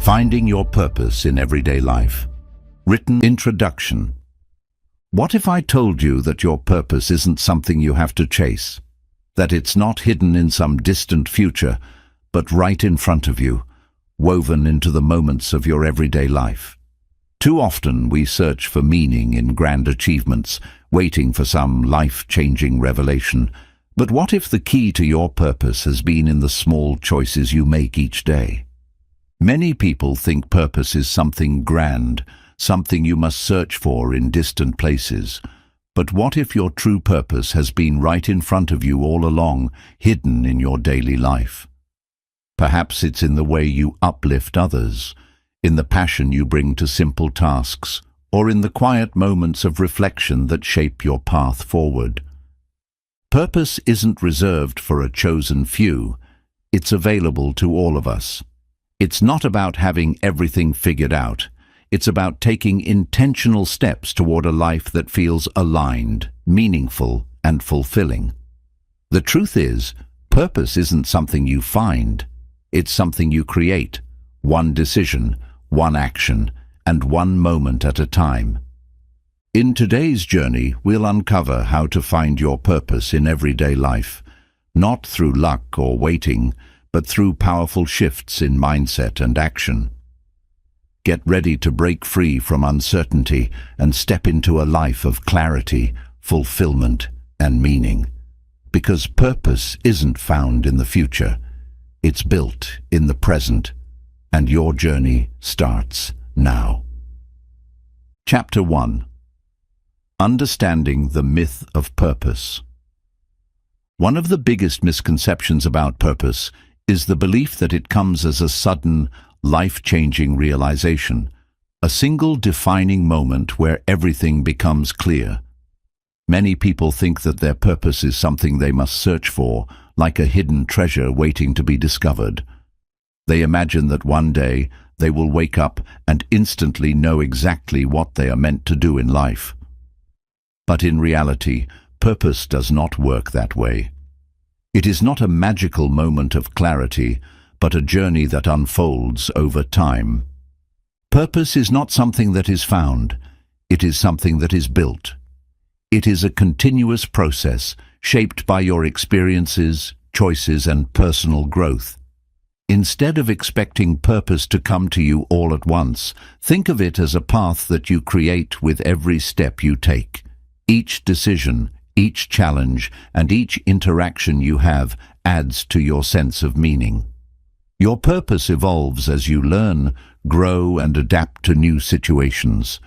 Finding your purpose in everyday life. Written introduction. What if I told you that your purpose isn't something you have to chase? That it's not hidden in some distant future, but right in front of you, woven into the moments of your everyday life? Too often we search for meaning in grand achievements, waiting for some life-changing revelation. But what if the key to your purpose has been in the small choices you make each day? Many people think purpose is something grand, something you must search for in distant places. But what if your true purpose has been right in front of you all along, hidden in your daily life? Perhaps it's in the way you uplift others, in the passion you bring to simple tasks, or in the quiet moments of reflection that shape your path forward. Purpose isn't reserved for a chosen few. It's available to all of us. It's not about having everything figured out. It's about taking intentional steps toward a life that feels aligned, meaningful, and fulfilling. The truth is, purpose isn't something you find. It's something you create, one decision, one action, and one moment at a time. In today's journey, we'll uncover how to find your purpose in everyday life, not through luck or waiting, but through powerful shifts in mindset and action. Get ready to break free from uncertainty and step into a life of clarity, fulfillment, and meaning. Because purpose isn't found in the future. It's built in the present, and your journey starts now. Chapter 1. Understanding the myth of purpose. One of the biggest misconceptions about purpose is the belief that it comes as a sudden, life-changing realization, a single defining moment where everything becomes clear. Many people think that their purpose is something they must search for, like a hidden treasure waiting to be discovered. They imagine that one day they will wake up and instantly know exactly what they are meant to do in life. But in reality, purpose does not work that way. It is not a magical moment of clarity, but a journey that unfolds over time. Purpose is not something that is found. It is something that is built. It is a continuous process shaped by your experiences, choices, and personal growth. Instead of expecting purpose to come to you all at once, think of it as a path that you create with every step you take. Each decision, each challenge, and each interaction you have adds to your sense of meaning. Your purpose evolves as you learn, grow, and adapt to new situations.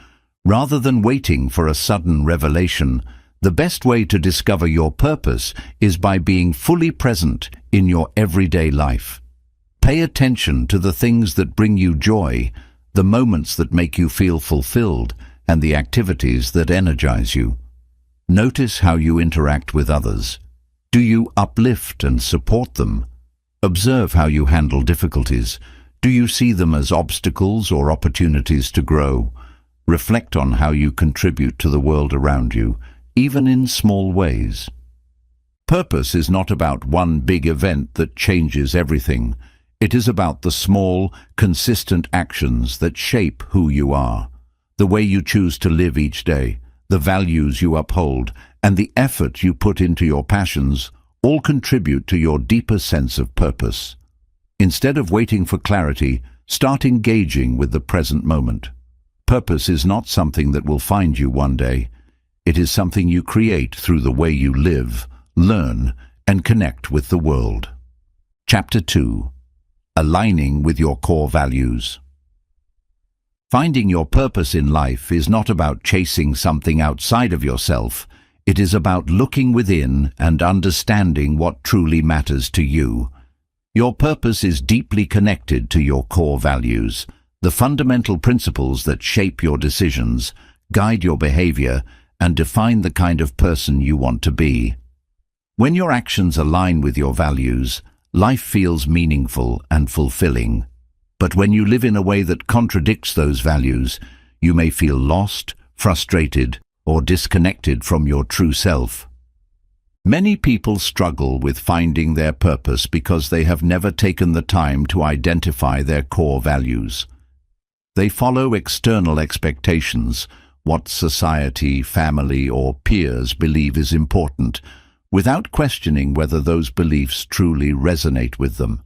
Rather than waiting for a sudden revelation, the best way to discover your purpose is by being fully present in your everyday life. Pay attention to the things that bring you joy, the moments that make you feel fulfilled, and the activities that energize you. Notice how you interact with others. Do you uplift and support them? Observe how you handle difficulties. Do you see them as obstacles or opportunities to grow? Reflect on how you contribute to the world around you, even in small ways. Purpose is not about one big event that changes everything. It is about the small, consistent actions that shape who you are, the way you choose to live each day, the values you uphold, and the effort you put into your passions all contribute to your deeper sense of purpose. Instead of waiting for clarity, start engaging with the present moment. Purpose is not something that will find you one day. It is something you create through the way you live, learn, and connect with the world. Chapter 2. Aligning with your core values. Finding your purpose in life is not about chasing something outside of yourself. It is about looking within and understanding what truly matters to you. Your purpose is deeply connected to your core values, the fundamental principles that shape your decisions, guide your behavior, and define the kind of person you want to be. When your actions align with your values, life feels meaningful and fulfilling. But when you live in a way that contradicts those values, you may feel lost, frustrated, or disconnected from your true self. Many people struggle with finding their purpose because they have never taken the time to identify their core values. They follow external expectations, what society, family, or peers believe is important, without questioning whether those beliefs truly resonate with them.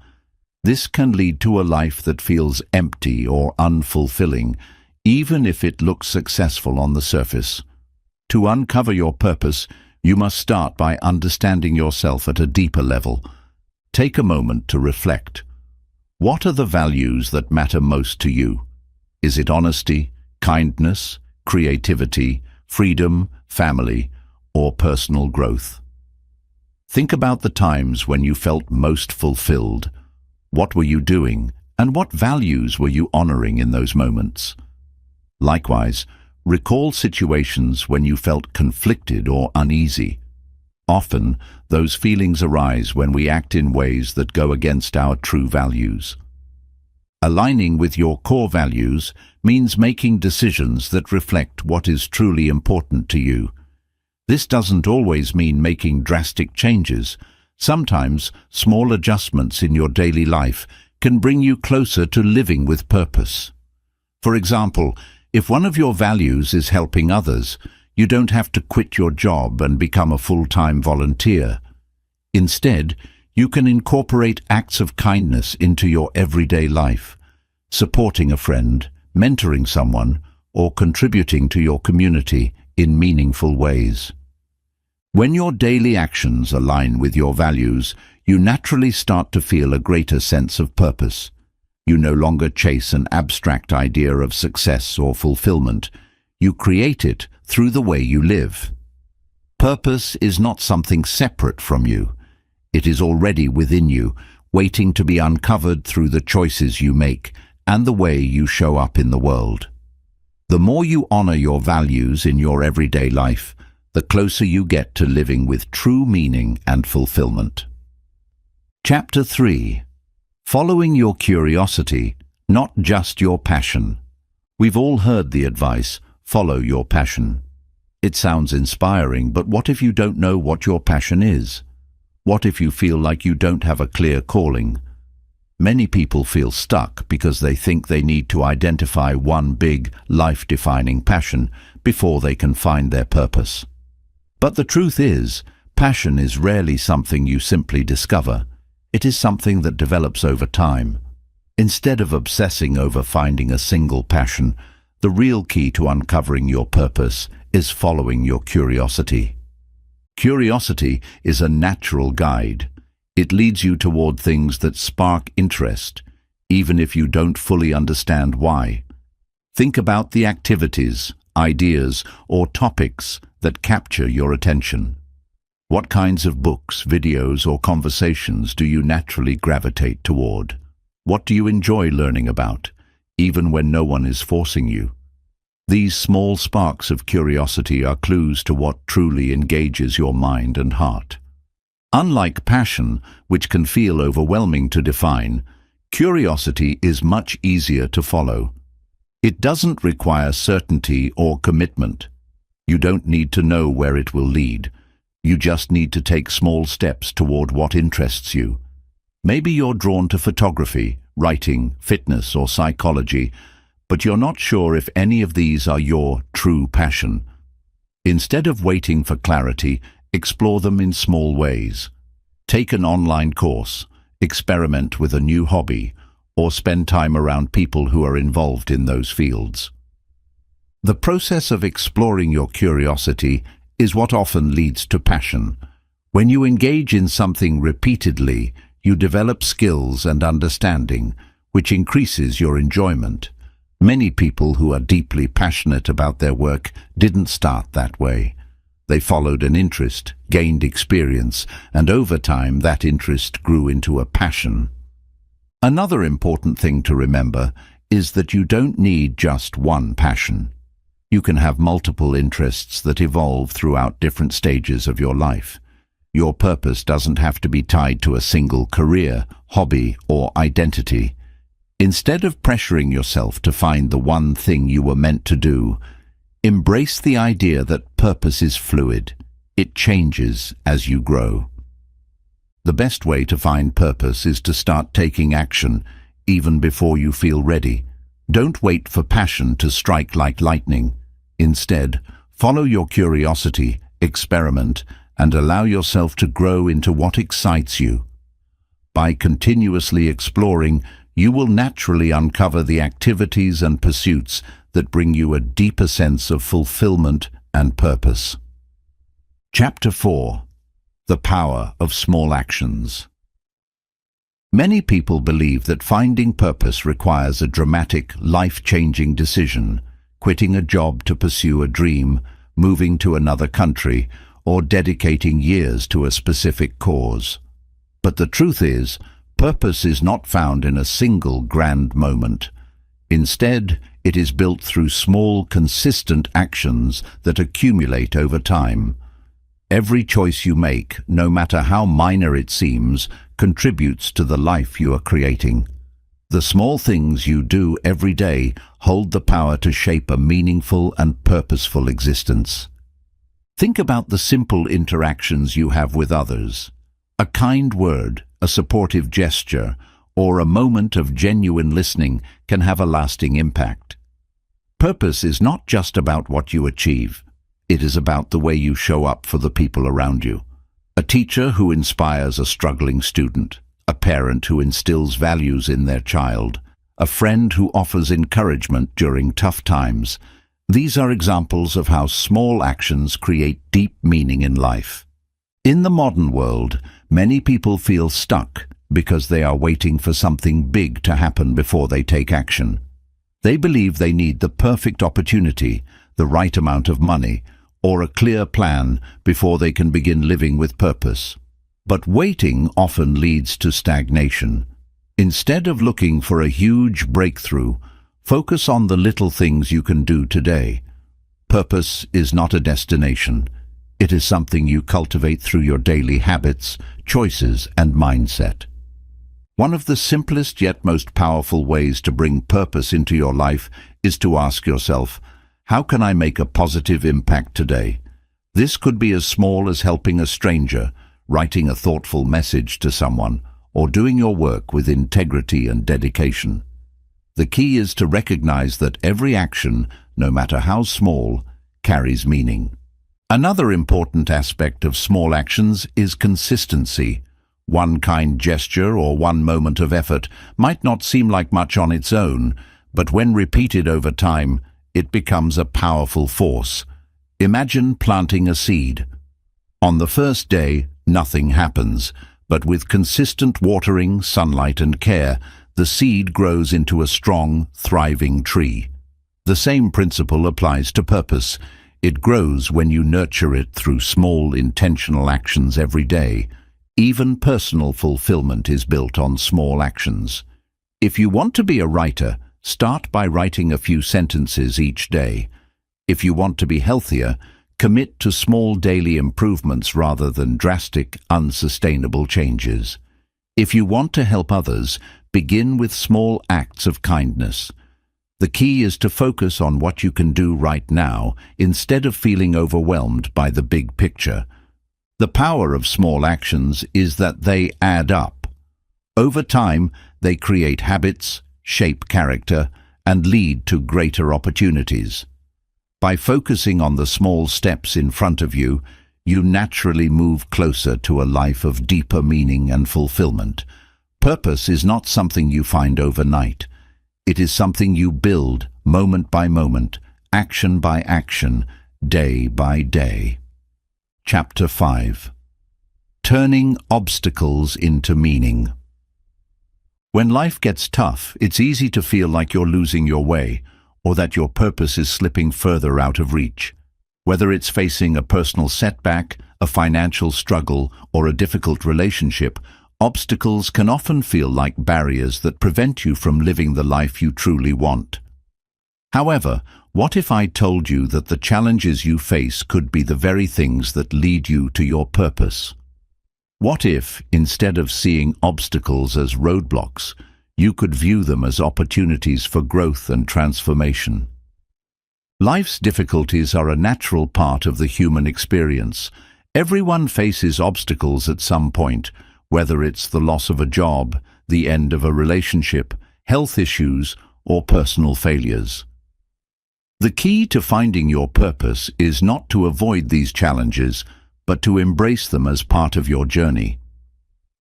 This can lead to a life that feels empty or unfulfilling, even if it looks successful on the surface. To uncover your purpose, you must start by understanding yourself at a deeper level. Take a moment to reflect. What are the values that matter most to you? Is it honesty, kindness, creativity, freedom, family, or personal growth? Think about the times when you felt most fulfilled. What were you doing, and what values were you honoring in those moments? Likewise, recall situations when you felt conflicted or uneasy. Often, those feelings arise when we act in ways that go against our true values. Aligning with your core values means making decisions that reflect what is truly important to you. This doesn't always mean making drastic changes. Sometimes, small adjustments in your daily life can bring you closer to living with purpose. For example, if one of your values is helping others, you don't have to quit your job and become a full-time volunteer. Instead, you can incorporate acts of kindness into your everyday life, supporting a friend, mentoring someone, or contributing to your community in meaningful ways. When your daily actions align with your values, you naturally start to feel a greater sense of purpose. You no longer chase an abstract idea of success or fulfillment. You create it through the way you live. Purpose is not something separate from you. It is already within you, waiting to be uncovered through the choices you make and the way you show up in the world. The more you honor your values in your everyday life, the closer you get to living with true meaning and fulfillment. Chapter 3. Following your curiosity, not just your passion. We've all heard the advice, follow your passion. It sounds inspiring, but what if you don't know what your passion is? What if you feel like you don't have a clear calling? Many people feel stuck because they think they need to identify one big, life-defining passion before they can find their purpose. But the truth is, passion is rarely something you simply discover. It is something that develops over time. Instead of obsessing over finding a single passion, the real key to uncovering your purpose is following your curiosity. Curiosity is a natural guide. It leads you toward things that spark interest, even if you don't fully understand why. Think about the activities, ideas, or topics that capture your attention. What kinds of books, videos, or conversations do you naturally gravitate toward? What do you enjoy learning about, even when no one is forcing you? These small sparks of curiosity are clues to what truly engages your mind and heart. Unlike passion, which can feel overwhelming to define, curiosity is much easier to follow. It doesn't require certainty or commitment. You don't need to know where it will lead. You just need to take small steps toward what interests you. Maybe you're drawn to photography, writing, fitness, or psychology, but you're not sure if any of these are your true passion. Instead of waiting for clarity, explore them in small ways. Take an online course, experiment with a new hobby, or spend time around people who are involved in those fields. The process of exploring your curiosity is what often leads to passion. When you engage in something repeatedly, you develop skills and understanding, which increases your enjoyment. Many people who are deeply passionate about their work didn't start that way. They followed an interest, gained experience, and over time that interest grew into a passion. Another important thing to remember is that you don't need just one passion. You can have multiple interests that evolve throughout different stages of your life. Your purpose doesn't have to be tied to a single career, hobby, or identity. Instead of pressuring yourself to find the one thing you were meant to do, embrace the idea that purpose is fluid. It changes as you grow. The best way to find purpose is to start taking action, even before you feel ready. Don't wait for passion to strike like lightning. Instead, follow your curiosity, experiment, and allow yourself to grow into what excites you. By continuously exploring, you will naturally uncover the activities and pursuits that bring you a deeper sense of fulfillment and purpose. Chapter 4. The Power of Small Actions. Many people believe that finding purpose requires a dramatic, life-changing decision, quitting a job to pursue a dream, moving to another country, or dedicating years to a specific cause. But the truth is, purpose is not found in a single grand moment. Instead, it is built through small, consistent actions that accumulate over time. Every choice you make, no matter how minor it seems, contributes to the life you are creating. The small things you do every day hold the power to shape a meaningful and purposeful existence. Think about the simple interactions you have with others. A kind word, a supportive gesture, or a moment of genuine listening can have a lasting impact. Purpose is not just about what you achieve. It is about the way you show up for the people around you. A teacher who inspires a struggling student, a parent who instills values in their child, a friend who offers encouragement during tough times. These are examples of how small actions create deep meaning in life. In the modern world, many people feel stuck because they are waiting for something big to happen before they take action. They believe they need the perfect opportunity, the right amount of money, or a clear plan before they can begin living with purpose. But waiting often leads to stagnation. Instead of looking for a huge breakthrough, focus on the little things you can do today. Purpose is not a destination. It is something you cultivate through your daily habits, choices, and mindset. One of the simplest yet most powerful ways to bring purpose into your life is to ask yourself, how can I make a positive impact today? This could be as small as helping a stranger, writing a thoughtful message to someone, or doing your work with integrity and dedication. The key is to recognize that every action, no matter how small, carries meaning. Another important aspect of small actions is consistency. One kind gesture or one moment of effort might not seem like much on its own, but when repeated over time, it becomes a powerful force. Imagine planting a seed. On the first day, nothing happens, but with consistent watering, sunlight, and care, the seed grows into a strong, thriving tree. The same principle applies to purpose. It grows when you nurture it through small, intentional actions every day. Even personal fulfillment is built on small actions. If you want to be a writer, start by writing a few sentences each day. If you want to be healthier, commit to small daily improvements rather than drastic, unsustainable changes. If you want to help others, begin with small acts of kindness. The key is to focus on what you can do right now instead of feeling overwhelmed by the big picture. The power of small actions is that they add up. Over time, they create habits, shape character, and lead to greater opportunities. By focusing on the small steps in front of you, you naturally move closer to a life of deeper meaning and fulfillment. Purpose is not something you find overnight. It is something you build moment by moment, action by action, day by day. Chapter 5. Turning Obstacles into Meaning. When life gets tough, it's easy to feel like you're losing your way, or that your purpose is slipping further out of reach. Whether it's facing a personal setback, a financial struggle, or a difficult relationship, obstacles can often feel like barriers that prevent you from living the life you truly want. However, what if I told you that the challenges you face could be the very things that lead you to your purpose? What if, instead of seeing obstacles as roadblocks, you could view them as opportunities for growth and transformation? Life's difficulties are a natural part of the human experience. Everyone faces obstacles at some point, whether it's the loss of a job, the end of a relationship, health issues, or personal failures. The key to finding your purpose is not to avoid these challenges, but to embrace them as part of your journey.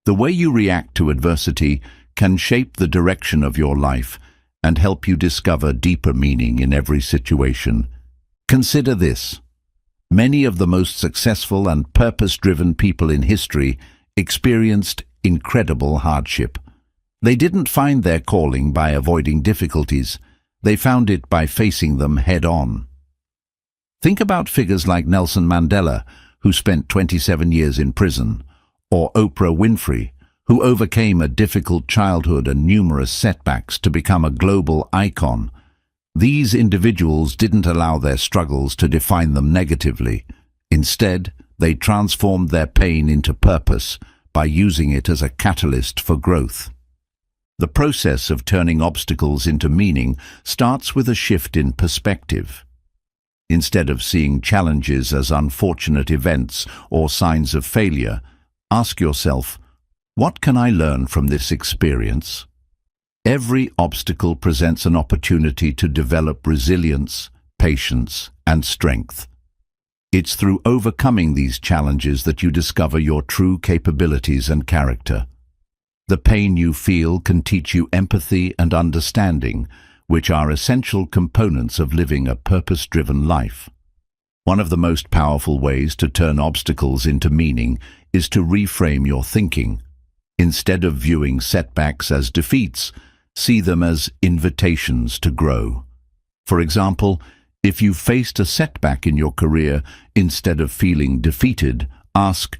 The way you react to adversity can shape the direction of your life and help you discover deeper meaning in every situation. Consider this. Many of the most successful and purpose-driven people in history experienced incredible hardship. They didn't find their calling by avoiding difficulties. They found it by facing them head-on. Think about figures like Nelson Mandela, who spent 27 years in prison, or Oprah Winfrey, who overcame a difficult childhood and numerous setbacks to become a global icon. These individuals didn't allow their struggles to define them negatively. Instead, they transformed their pain into purpose by using it as a catalyst for growth. The process of turning obstacles into meaning starts with a shift in perspective. Instead of seeing challenges as unfortunate events or signs of failure, ask yourself, what can I learn from this experience? Every obstacle presents an opportunity to develop resilience, patience, and strength. It's through overcoming these challenges that you discover your true capabilities and character. The pain you feel can teach you empathy and understanding, which are essential components of living a purpose-driven life. One of the most powerful ways to turn obstacles into meaning is to reframe your thinking. Instead of viewing setbacks as defeats, see them as invitations to grow. For example, if you've faced a setback in your career, instead of feeling defeated, ask,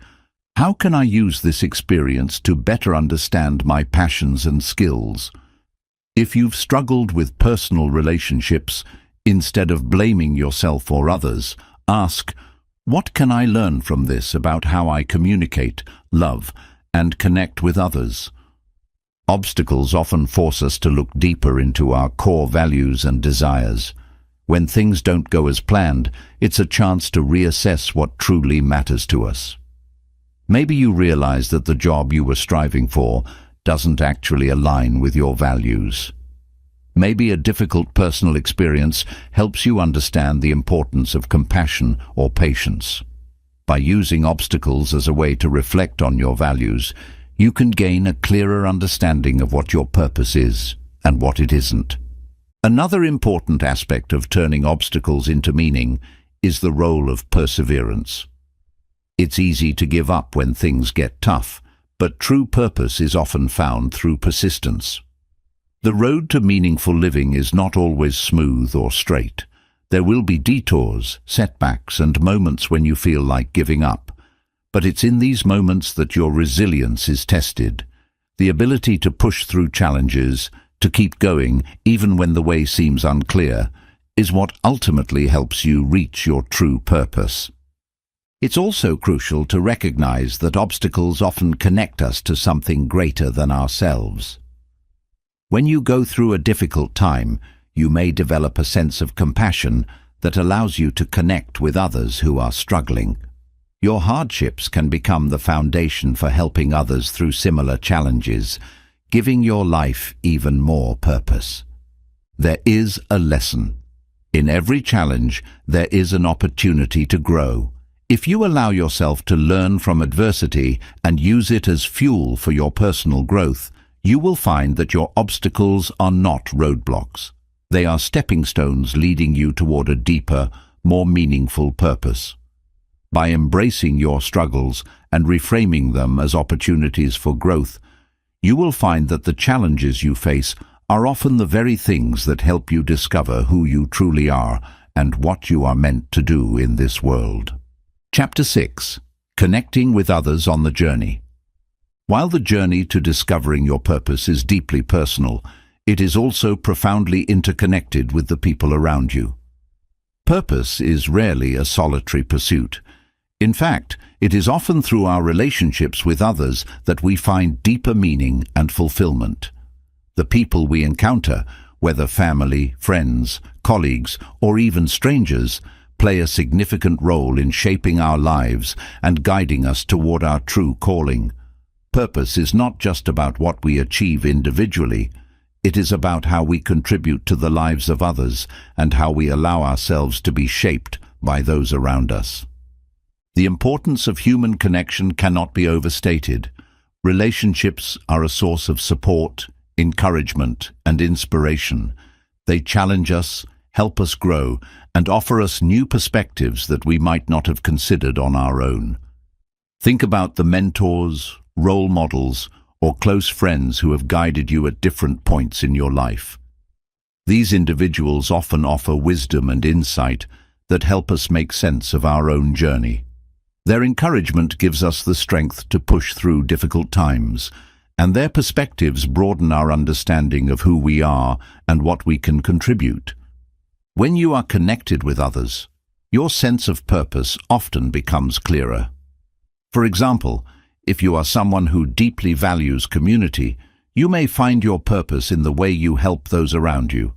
how can I use this experience to better understand my passions and skills? If you've struggled with personal relationships, instead of blaming yourself or others, ask, what can I learn from this about how I communicate, love, and connect with others? Obstacles often force us to look deeper into our core values and desires. When things don't go as planned, it's a chance to reassess what truly matters to us. Maybe you realize that the job you were striving for doesn't actually align with your values. Maybe a difficult personal experience helps you understand the importance of compassion or patience. By using obstacles as a way to reflect on your values, you can gain a clearer understanding of what your purpose is and what it isn't. Another important aspect of turning obstacles into meaning is the role of perseverance. It's easy to give up when things get tough, but true purpose is often found through persistence. The road to meaningful living is not always smooth or straight. There will be detours, setbacks, and moments when you feel like giving up. But it's in these moments that your resilience is tested. The ability to push through challenges, to keep going even when the way seems unclear, is what ultimately helps you reach your true purpose. It's also crucial to recognize that obstacles often connect us to something greater than ourselves. When you go through a difficult time, you may develop a sense of compassion that allows you to connect with others who are struggling. Your hardships can become the foundation for helping others through similar challenges, giving your life even more purpose. There is a lesson. In every challenge, there is an opportunity to grow. If you allow yourself to learn from adversity and use it as fuel for your personal growth, you will find that your obstacles are not roadblocks. They are stepping stones leading you toward a deeper, more meaningful purpose. By embracing your struggles and reframing them as opportunities for growth, you will find that the challenges you face are often the very things that help you discover who you truly are and what you are meant to do in this world. Chapter 6. Connecting with others on the journey. While the journey to discovering your purpose is deeply personal, it is also profoundly interconnected with the people around you. Purpose is rarely a solitary pursuit. In fact, it is often through our relationships with others that we find deeper meaning and fulfillment. The people we encounter, whether family, friends, colleagues, or even strangers, play a significant role in shaping our lives and guiding us toward our true calling. Purpose is not just about what we achieve individually. It is about how we contribute to the lives of others and how we allow ourselves to be shaped by those around us. The importance of human connection cannot be overstated. Relationships are a source of support, encouragement, and inspiration. They challenge us, help us grow, and offer us new perspectives that we might not have considered on our own. Think about the mentors, role models, or close friends who have guided you at different points in your life. These individuals often offer wisdom and insight that help us make sense of our own journey. Their encouragement gives us the strength to push through difficult times, and their perspectives broaden our understanding of who we are and what we can contribute. When you are connected with others, your sense of purpose often becomes clearer. For example, if you are someone who deeply values community, you may find your purpose in the way you help those around you.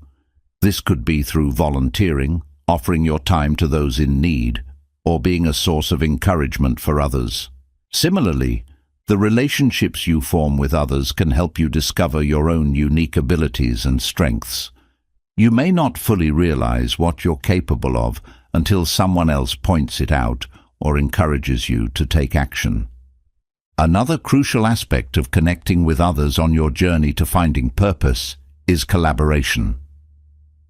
This could be through volunteering, offering your time to those in need, or being a source of encouragement for others. Similarly, the relationships you form with others can help you discover your own unique abilities and strengths. You may not fully realize what you're capable of until someone else points it out or encourages you to take action. Another crucial aspect of connecting with others on your journey to finding purpose is collaboration.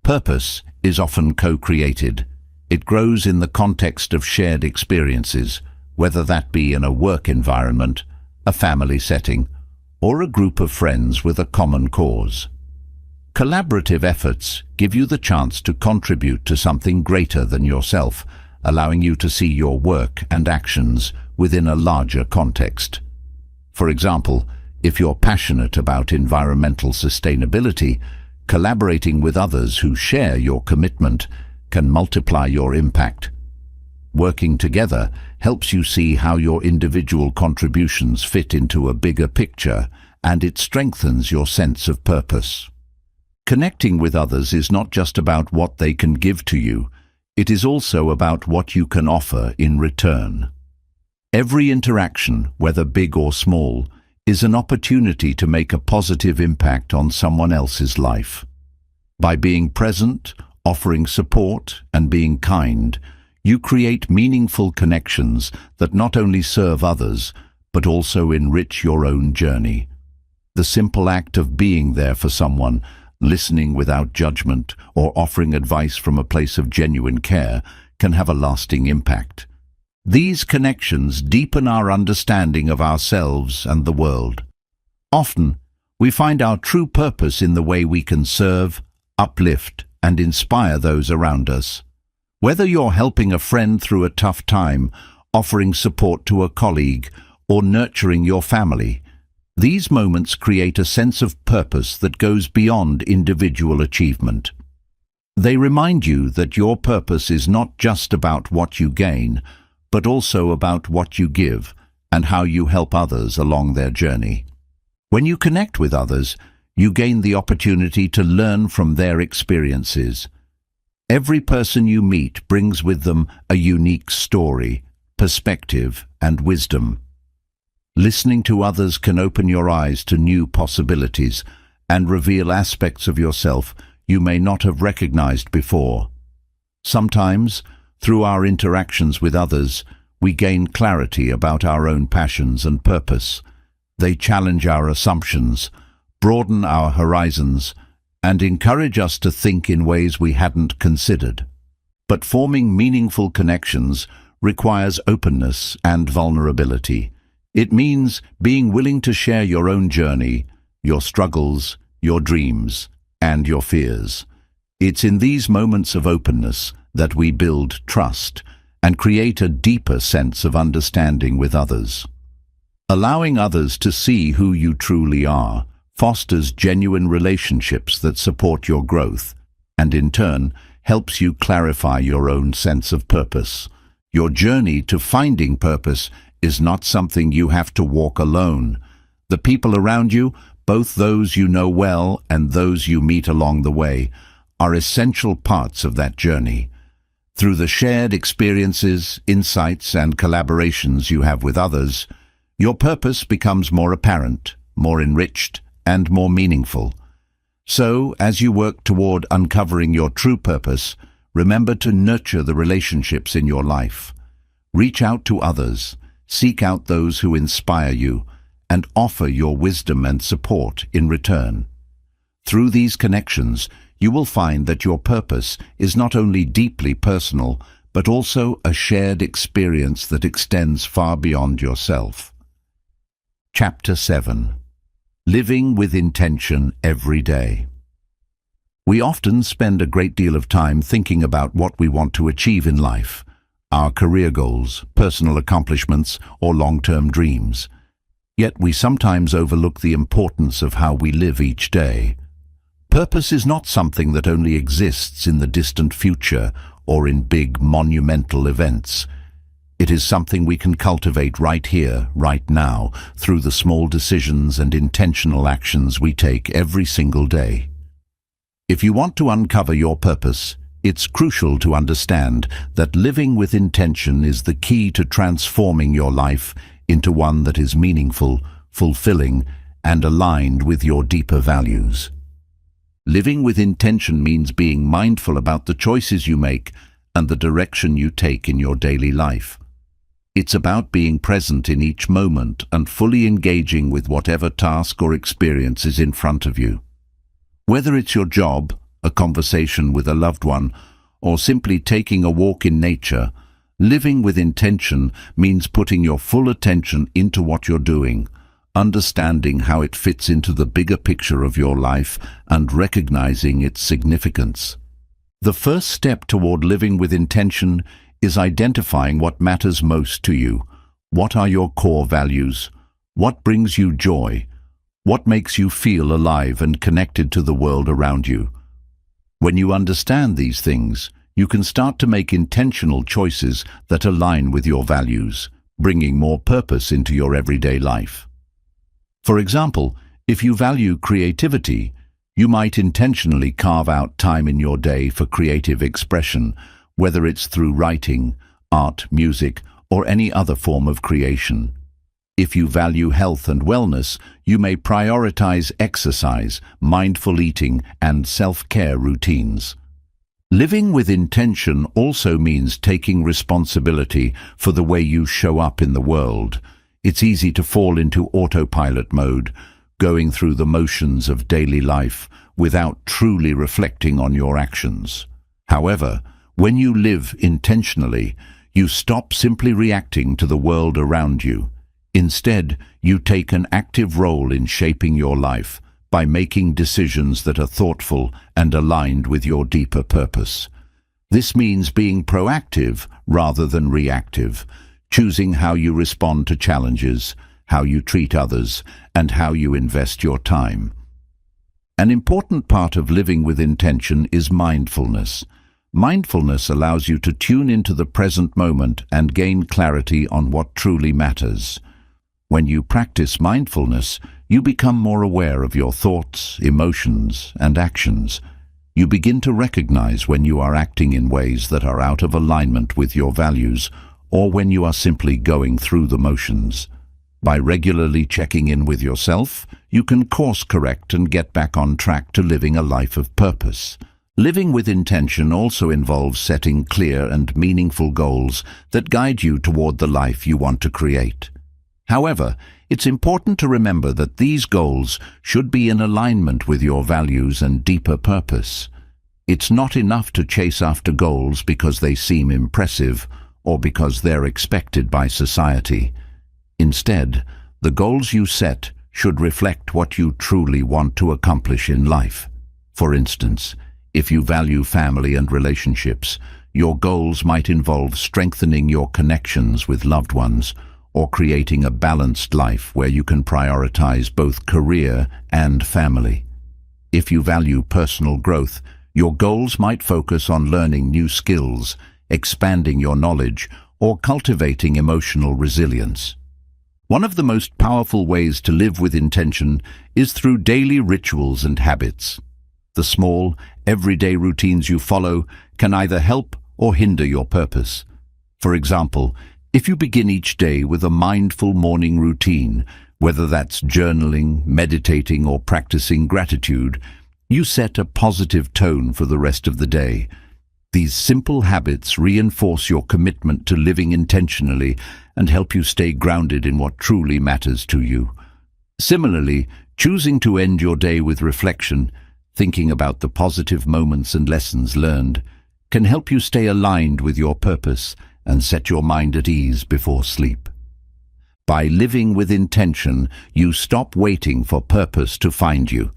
Purpose is often co-created. It grows in the context of shared experiences, whether that be in a work environment, a family setting, or a group of friends with a common cause. Collaborative efforts give you the chance to contribute to something greater than yourself, allowing you to see your work and actions within a larger context. For example, if you're passionate about environmental sustainability, collaborating with others who share your commitment can multiply your impact. Working together helps you see how your individual contributions fit into a bigger picture, and it strengthens your sense of purpose. Connecting with others is not just about what they can give to you, it is also about what you can offer in return. Every interaction, whether big or small, is an opportunity to make a positive impact on someone else's life. By being present, offering support, and being kind, you create meaningful connections that not only serve others, but also enrich your own journey. The simple act of being there for someone, listening without judgment, or offering advice from a place of genuine care can have a lasting impact. These connections deepen our understanding of ourselves and the world. Often, we find our true purpose in the way we can serve, uplift, and inspire those around us. Whether you're helping a friend through a tough time, offering support to a colleague, or nurturing your family, these moments create a sense of purpose that goes beyond individual achievement. They remind you that your purpose is not just about what you gain, but also about what you give and how you help others along their journey. When you connect with others, you gain the opportunity to learn from their experiences. Every person you meet brings with them a unique story, perspective, and wisdom. Listening to others can open your eyes to new possibilities and reveal aspects of yourself you may not have recognized before. Sometimes, through our interactions with others, we gain clarity about our own passions and purpose. They challenge our assumptions, broaden our horizons, and encourage us to think in ways we hadn't considered. But forming meaningful connections requires openness and vulnerability. It means being willing to share your own journey, your struggles, your dreams, and your fears. It's in these moments of openness that we build trust and create a deeper sense of understanding with others. Allowing others to see who you truly are fosters genuine relationships that support your growth, and in turn helps you clarify your own sense of purpose. Your journey to finding purpose is not something you have to walk alone. The people around you, both those you know well and those you meet along the way, are essential parts of that journey. Through the shared experiences, insights, and collaborations you have with others, your purpose becomes more apparent, more enriched, and more meaningful. So, as you work toward uncovering your true purpose, remember to nurture the relationships in your life. Reach out to others, seek out those who inspire you, and offer your wisdom and support in return. Through these connections, you will find that your purpose is not only deeply personal, but also a shared experience that extends far beyond yourself. Chapter 7. Living with Intention Every Day. We often spend a great deal of time thinking about what we want to achieve in life, our career goals, personal accomplishments, or long-term dreams. Yet we sometimes overlook the importance of how we live each day. Purpose is not something that only exists in the distant future or in big monumental events. It is something we can cultivate right here, right now, through the small decisions and intentional actions we take every single day. If you want to uncover your purpose, it's crucial to understand that living with intention is the key to transforming your life into one that is meaningful, fulfilling, and aligned with your deeper values. Living with intention means being mindful about the choices you make and the direction you take in your daily life. It's about being present in each moment and fully engaging with whatever task or experience is in front of you. Whether it's your job, a conversation with a loved one, or simply taking a walk in nature, living with intention means putting your full attention into what you're doing, understanding how it fits into the bigger picture of your life, and recognizing its significance. The first step toward living with intention is identifying what matters most to you. What are your core values? What brings you joy? What makes you feel alive and connected to the world around you? When you understand these things, you can start to make intentional choices that align with your values, bringing more purpose into your everyday life. For example, if you value creativity, you might intentionally carve out time in your day for creative expression, whether it's through writing, art, music, or any other form of creation. If you value health and wellness, you may prioritize exercise, mindful eating, and self-care routines. Living with intention also means taking responsibility for the way you show up in the world. It's easy to fall into autopilot mode, going through the motions of daily life without truly reflecting on your actions. However, when you live intentionally, you stop simply reacting to the world around you. Instead, you take an active role in shaping your life by making decisions that are thoughtful and aligned with your deeper purpose. This means being proactive rather than reactive, choosing how you respond to challenges, how you treat others, and how you invest your time. An important part of living with intention is mindfulness. Mindfulness allows you to tune into the present moment and gain clarity on what truly matters. When you practice mindfulness, you become more aware of your thoughts, emotions, and actions. You begin to recognize when you are acting in ways that are out of alignment with your values, or when you are simply going through the motions. By regularly checking in with yourself, you can course correct and get back on track to living a life of purpose. Living with intention also involves setting clear and meaningful goals that guide you toward the life you want to create. However, it's important to remember that these goals should be in alignment with your values and deeper purpose. It's not enough to chase after goals because they seem impressive or because they're expected by society. Instead, the goals you set should reflect what you truly want to accomplish in life. For instance, if you value family and relationships, your goals might involve strengthening your connections with loved ones or creating a balanced life where you can prioritize both career and family. If you value personal growth, your goals might focus on learning new skills, expanding your knowledge, or cultivating emotional resilience. One of the most powerful ways to live with intention is through daily rituals and habits. The small, everyday routines you follow can either help or hinder your purpose. For example, if you begin each day with a mindful morning routine, whether that's journaling, meditating, or practicing gratitude, you set a positive tone for the rest of the day. These simple habits reinforce your commitment to living intentionally and help you stay grounded in what truly matters to you. Similarly, choosing to end your day with reflection, thinking about the positive moments and lessons learned, can help you stay aligned with your purpose and set your mind at ease before sleep. By living with intention, you stop waiting for purpose to find you.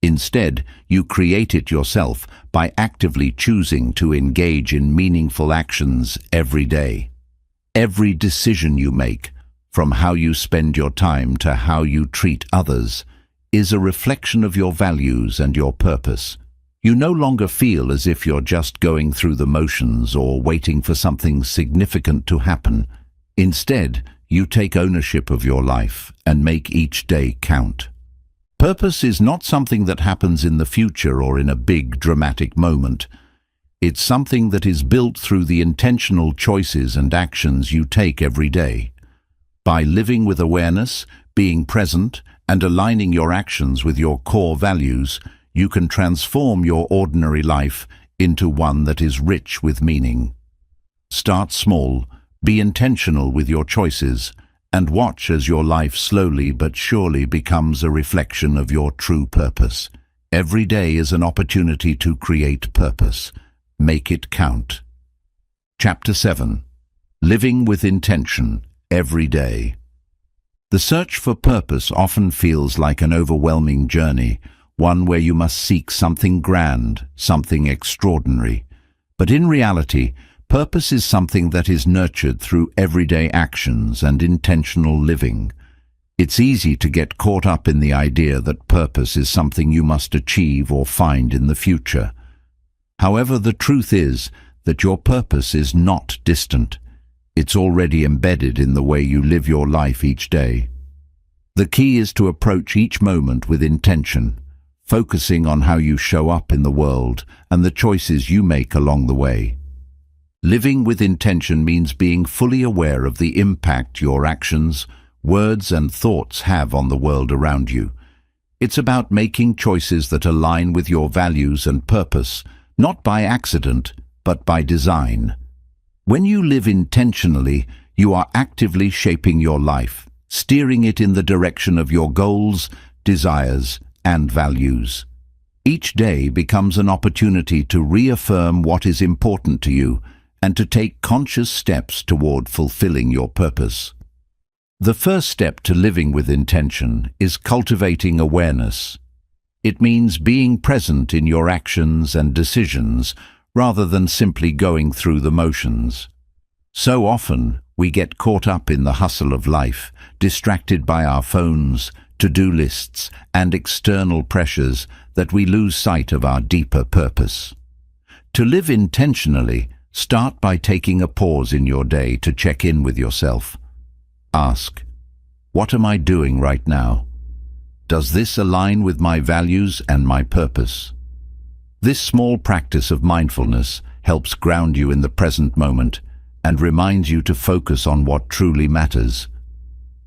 Instead, you create it yourself by actively choosing to engage in meaningful actions every day. Every decision you make, from how you spend your time to how you treat others, is a reflection of your values and your purpose. You no longer feel as if you're just going through the motions or waiting for something significant to happen. Instead, you take ownership of your life and make each day count. Purpose is not something that happens in the future or in a big, dramatic moment. It's something that is built through the intentional choices and actions you take every day. By living with awareness, being present, and aligning your actions with your core values, you can transform your ordinary life into one that is rich with meaning. Start small, be intentional with your choices, and watch as your life slowly but surely becomes a reflection of your true purpose. Every day is an opportunity to create purpose. Make it count. Chapter 7. Living with Intention Every Day. The search for purpose often feels like an overwhelming journey, one where you must seek something grand, something extraordinary. But in reality, purpose is something that is nurtured through everyday actions and intentional living. It's easy to get caught up in the idea that purpose is something you must achieve or find in the future. However, the truth is that your purpose is not distant. It's already embedded in the way you live your life each day. The key is to approach each moment with intention, focusing on how you show up in the world and the choices you make along the way. Living with intention means being fully aware of the impact your actions, words, and thoughts have on the world around you. It's about making choices that align with your values and purpose, not by accident, but by design. When you live intentionally, you are actively shaping your life, steering it in the direction of your goals, desires, and values. Each day becomes an opportunity to reaffirm what is important to you and to take conscious steps toward fulfilling your purpose. The first step to living with intention is cultivating awareness. It means being present in your actions and decisions rather than simply going through the motions. So often, we get caught up in the hustle of life, distracted by our phones, to-do lists, and external pressures that we lose sight of our deeper purpose. To live intentionally, start by taking a pause in your day to check in with yourself. Ask, what am I doing right now? Does this align with my values and my purpose? This small practice of mindfulness helps ground you in the present moment and reminds you to focus on what truly matters.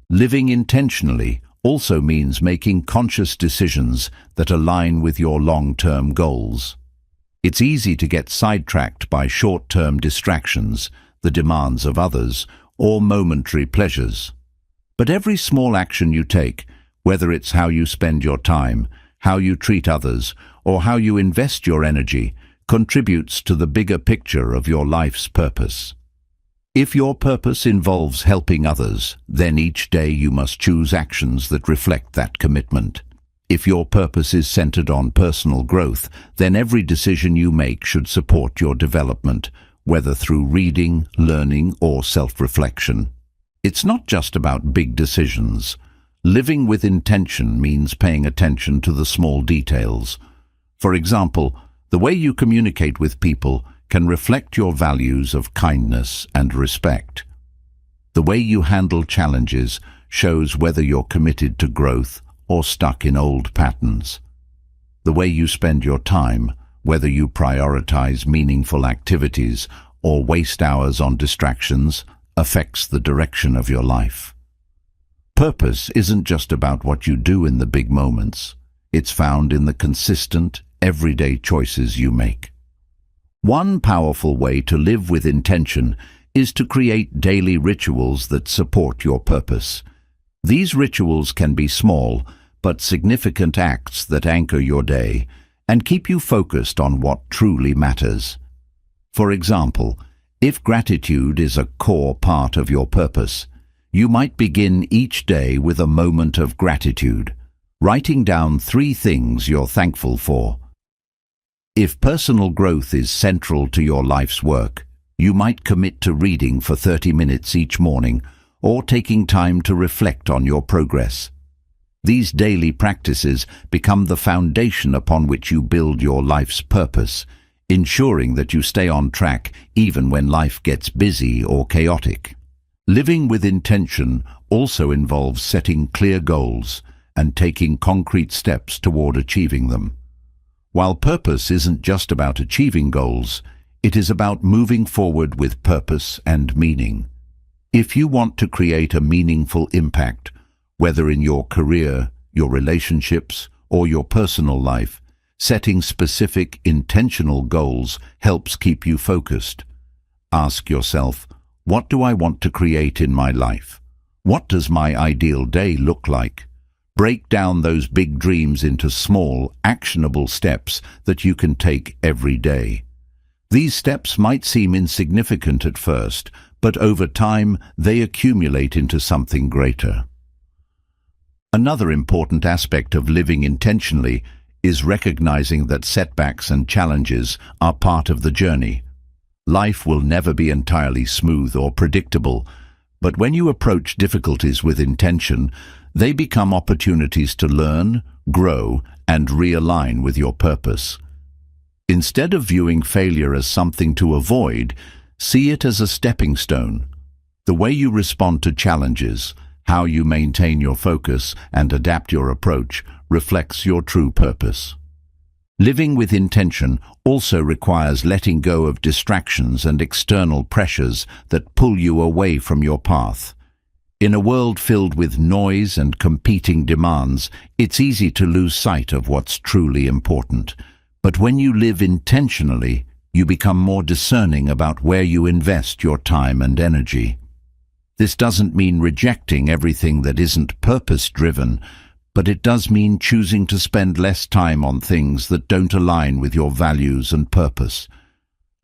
Living intentionally also means making conscious decisions that align with your long-term goals. It's easy to get sidetracked by short-term distractions, the demands of others, or momentary pleasures. But every small action you take, whether it's how you spend your time, how you treat others, or how you invest your energy, contributes to the bigger picture of your life's purpose. If your purpose involves helping others, then each day you must choose actions that reflect that commitment. If your purpose is centered on personal growth, then every decision you make should support your development, whether through reading, learning, or self-reflection. It's not just about big decisions. Living with intention means paying attention to the small details. For example, the way you communicate with people can reflect your values of kindness and respect. The way you handle challenges shows whether you're committed to growth or stuck in old patterns. The way you spend your time, whether you prioritize meaningful activities or waste hours on distractions affects the direction of your life. Purpose isn't just about what you do in the big moments. It's found in the consistent, everyday choices you make. One powerful way to live with intention is to create daily rituals that support your purpose. These rituals can be small but significant acts that anchor your day and keep you focused on what truly matters. For example, if gratitude is a core part of your purpose, you might begin each day with a moment of gratitude, writing down 3 things you're thankful for. If personal growth is central to your life's work, you might commit to reading for 30 minutes each morning or taking time to reflect on your progress. These daily practices become the foundation upon which you build your life's purpose, ensuring that you stay on track even when life gets busy or chaotic. Living with intention also involves setting clear goals and taking concrete steps toward achieving them. While purpose isn't just about achieving goals, it is about moving forward with purpose and meaning. If you want to create a meaningful impact, whether in your career, your relationships, or your personal life, setting specific, intentional goals helps keep you focused. Ask yourself, what do I want to create in my life? What does my ideal day look like? Break down those big dreams into small, actionable steps that you can take every day. These steps might seem insignificant at first, but over time they accumulate into something greater. Another important aspect of living intentionally is recognizing that setbacks and challenges are part of the journey. Life will never be entirely smooth or predictable, but when you approach difficulties with intention, they become opportunities to learn, grow, and realign with your purpose. Instead of viewing failure as something to avoid, see it as a stepping stone. The way you respond to challenges, how you maintain your focus and adapt your approach, reflects your true purpose. Living with intention also requires letting go of distractions and external pressures that pull you away from your path. In a world filled with noise and competing demands, it's easy to lose sight of what's truly important. But when you live intentionally, you become more discerning about where you invest your time and energy. This doesn't mean rejecting everything that isn't purpose-driven, but it does mean choosing to spend less time on things that don't align with your values and purpose.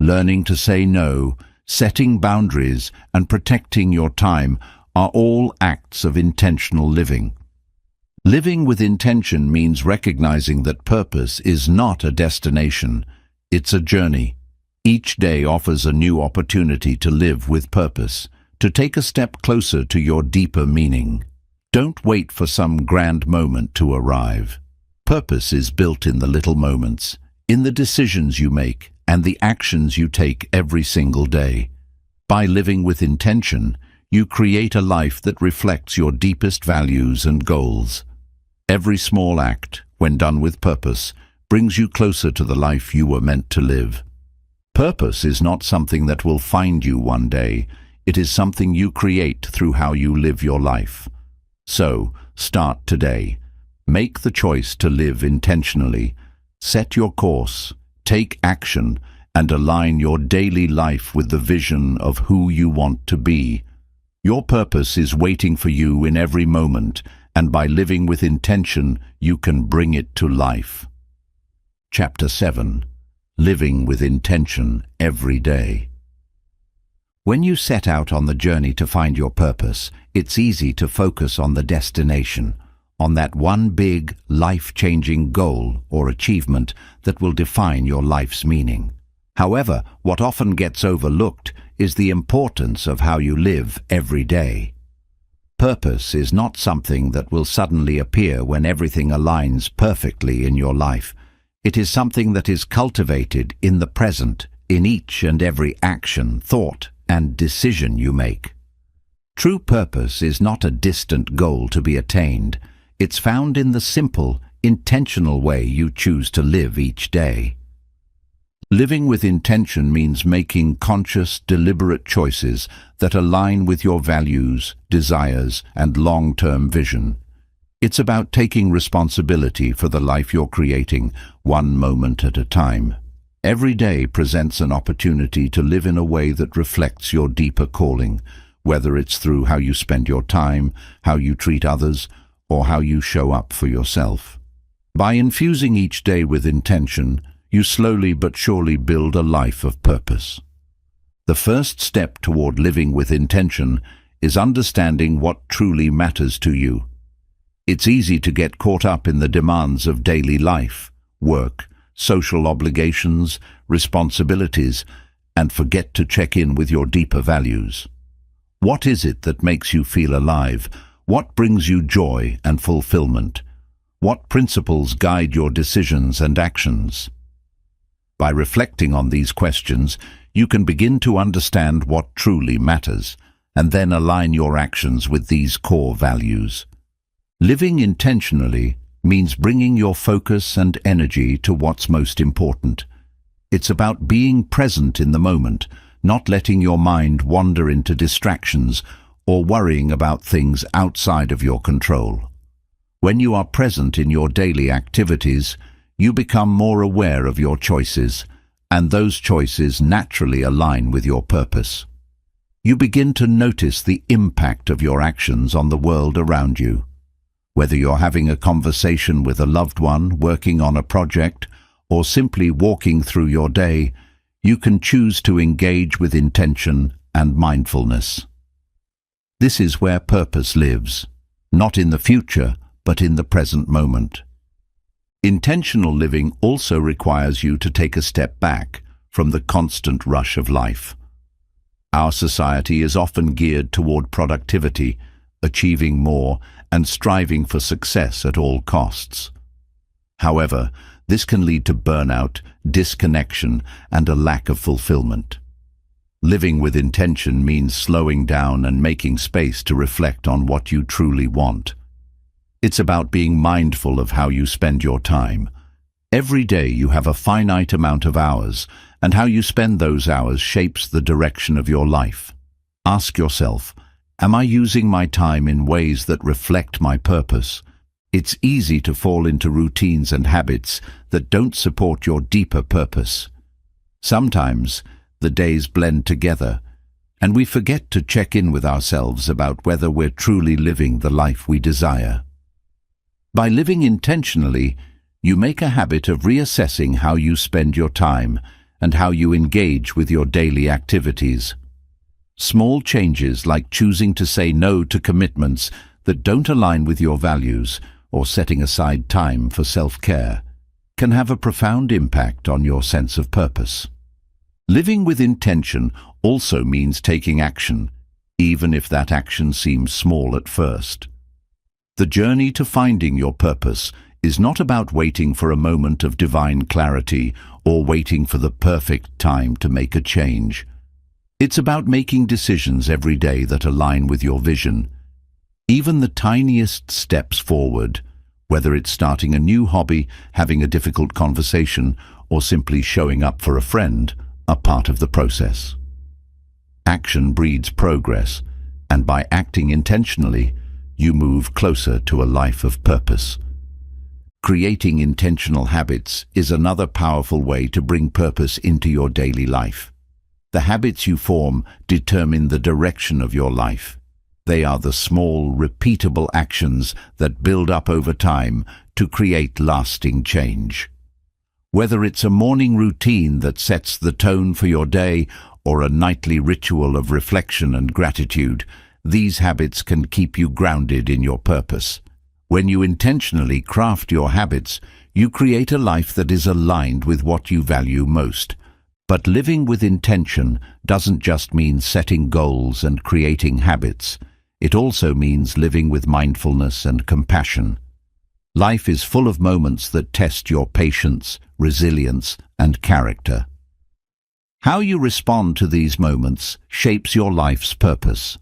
Learning to say no, setting boundaries, and protecting your time are all acts of intentional living. Living with intention means recognizing that purpose is not a destination, it's a journey. Each day offers a new opportunity to live with purpose, to take a step closer to your deeper meaning. Don't wait for some grand moment to arrive. Purpose is built in the little moments, in the decisions you make, and the actions you take every single day. By living with intention, you create a life that reflects your deepest values and goals. Every small act, when done with purpose, brings you closer to the life you were meant to live. Purpose is not something that will find you one day. It is something you create through how you live your life. So, start today. Make the choice to live intentionally. Set your course, take action, and align your daily life with the vision of who you want to be. Your purpose is waiting for you in every moment, and by living with intention, you can bring it to life. Chapter 7. Living with intention every day. When you set out on the journey to find your purpose, it's easy to focus on the destination, on that one big, life-changing goal or achievement that will define your life's meaning. However, what often gets overlooked is the importance of how you live every day. Purpose is not something that will suddenly appear when everything aligns perfectly in your life. It is something that is cultivated in the present, in each and every action, thought, and decision you make. True purpose is not a distant goal to be attained. It's found in the simple, intentional way you choose to live each day. Living with intention means making conscious, deliberate choices that align with your values, desires, and long-term vision. It's about taking responsibility for the life you're creating, one moment at a time. Every day presents an opportunity to live in a way that reflects your deeper calling, whether it's through how you spend your time, how you treat others, or how you show up for yourself. By infusing each day with intention, you slowly but surely build a life of purpose. The first step toward living with intention is understanding what truly matters to you. It's easy to get caught up in the demands of daily life, work, social obligations, responsibilities, and forget to check in with your deeper values. What is it that makes you feel alive? What brings you joy and fulfillment? What principles guide your decisions and actions? By reflecting on these questions, you can begin to understand what truly matters, and then align your actions with these core values. Living intentionally means bringing your focus and energy to what's most important. It's about being present in the moment, not letting your mind wander into distractions or worrying about things outside of your control. When you are present in your daily activities, you become more aware of your choices, and those choices naturally align with your purpose. You begin to notice the impact of your actions on the world around you. Whether you're having a conversation with a loved one, working on a project, or simply walking through your day, you can choose to engage with intention and mindfulness. This is where purpose lives, not in the future, but in the present moment. Intentional living also requires you to take a step back from the constant rush of life. Our society is often geared toward productivity, achieving more, and striving for success at all costs. However, this can lead to burnout, disconnection, and a lack of fulfillment. Living with intention means slowing down and making space to reflect on what you truly want. It's about being mindful of how you spend your time. Every day you have a finite amount of hours, and how you spend those hours shapes the direction of your life. Ask yourself, am I using my time in ways that reflect my purpose? It's easy to fall into routines and habits that don't support your deeper purpose. Sometimes the days blend together, and we forget to check in with ourselves about whether we're truly living the life we desire. By living intentionally, you make a habit of reassessing how you spend your time and how you engage with your daily activities. Small changes like choosing to say no to commitments that don't align with your values or setting aside time for self-care can have a profound impact on your sense of purpose. Living with intention also means taking action, even if that action seems small at first. The journey to finding your purpose is not about waiting for a moment of divine clarity or waiting for the perfect time to make a change. It's about making decisions every day that align with your vision. Even the tiniest steps forward, whether it's starting a new hobby, having a difficult conversation, or simply showing up for a friend, are part of the process. Action breeds progress, and by acting intentionally, you move closer to a life of purpose. Creating intentional habits is another powerful way to bring purpose into your daily life. The habits you form determine the direction of your life. They are the small, repeatable actions that build up over time to create lasting change. Whether it's a morning routine that sets the tone for your day or a nightly ritual of reflection and gratitude, these habits can keep you grounded in your purpose. When you intentionally craft your habits, you create a life that is aligned with what you value most. But living with intention doesn't just mean setting goals and creating habits. It also means living with mindfulness and compassion. Life is full of moments that test your patience, resilience, and character. How you respond to these moments shapes your life's purpose.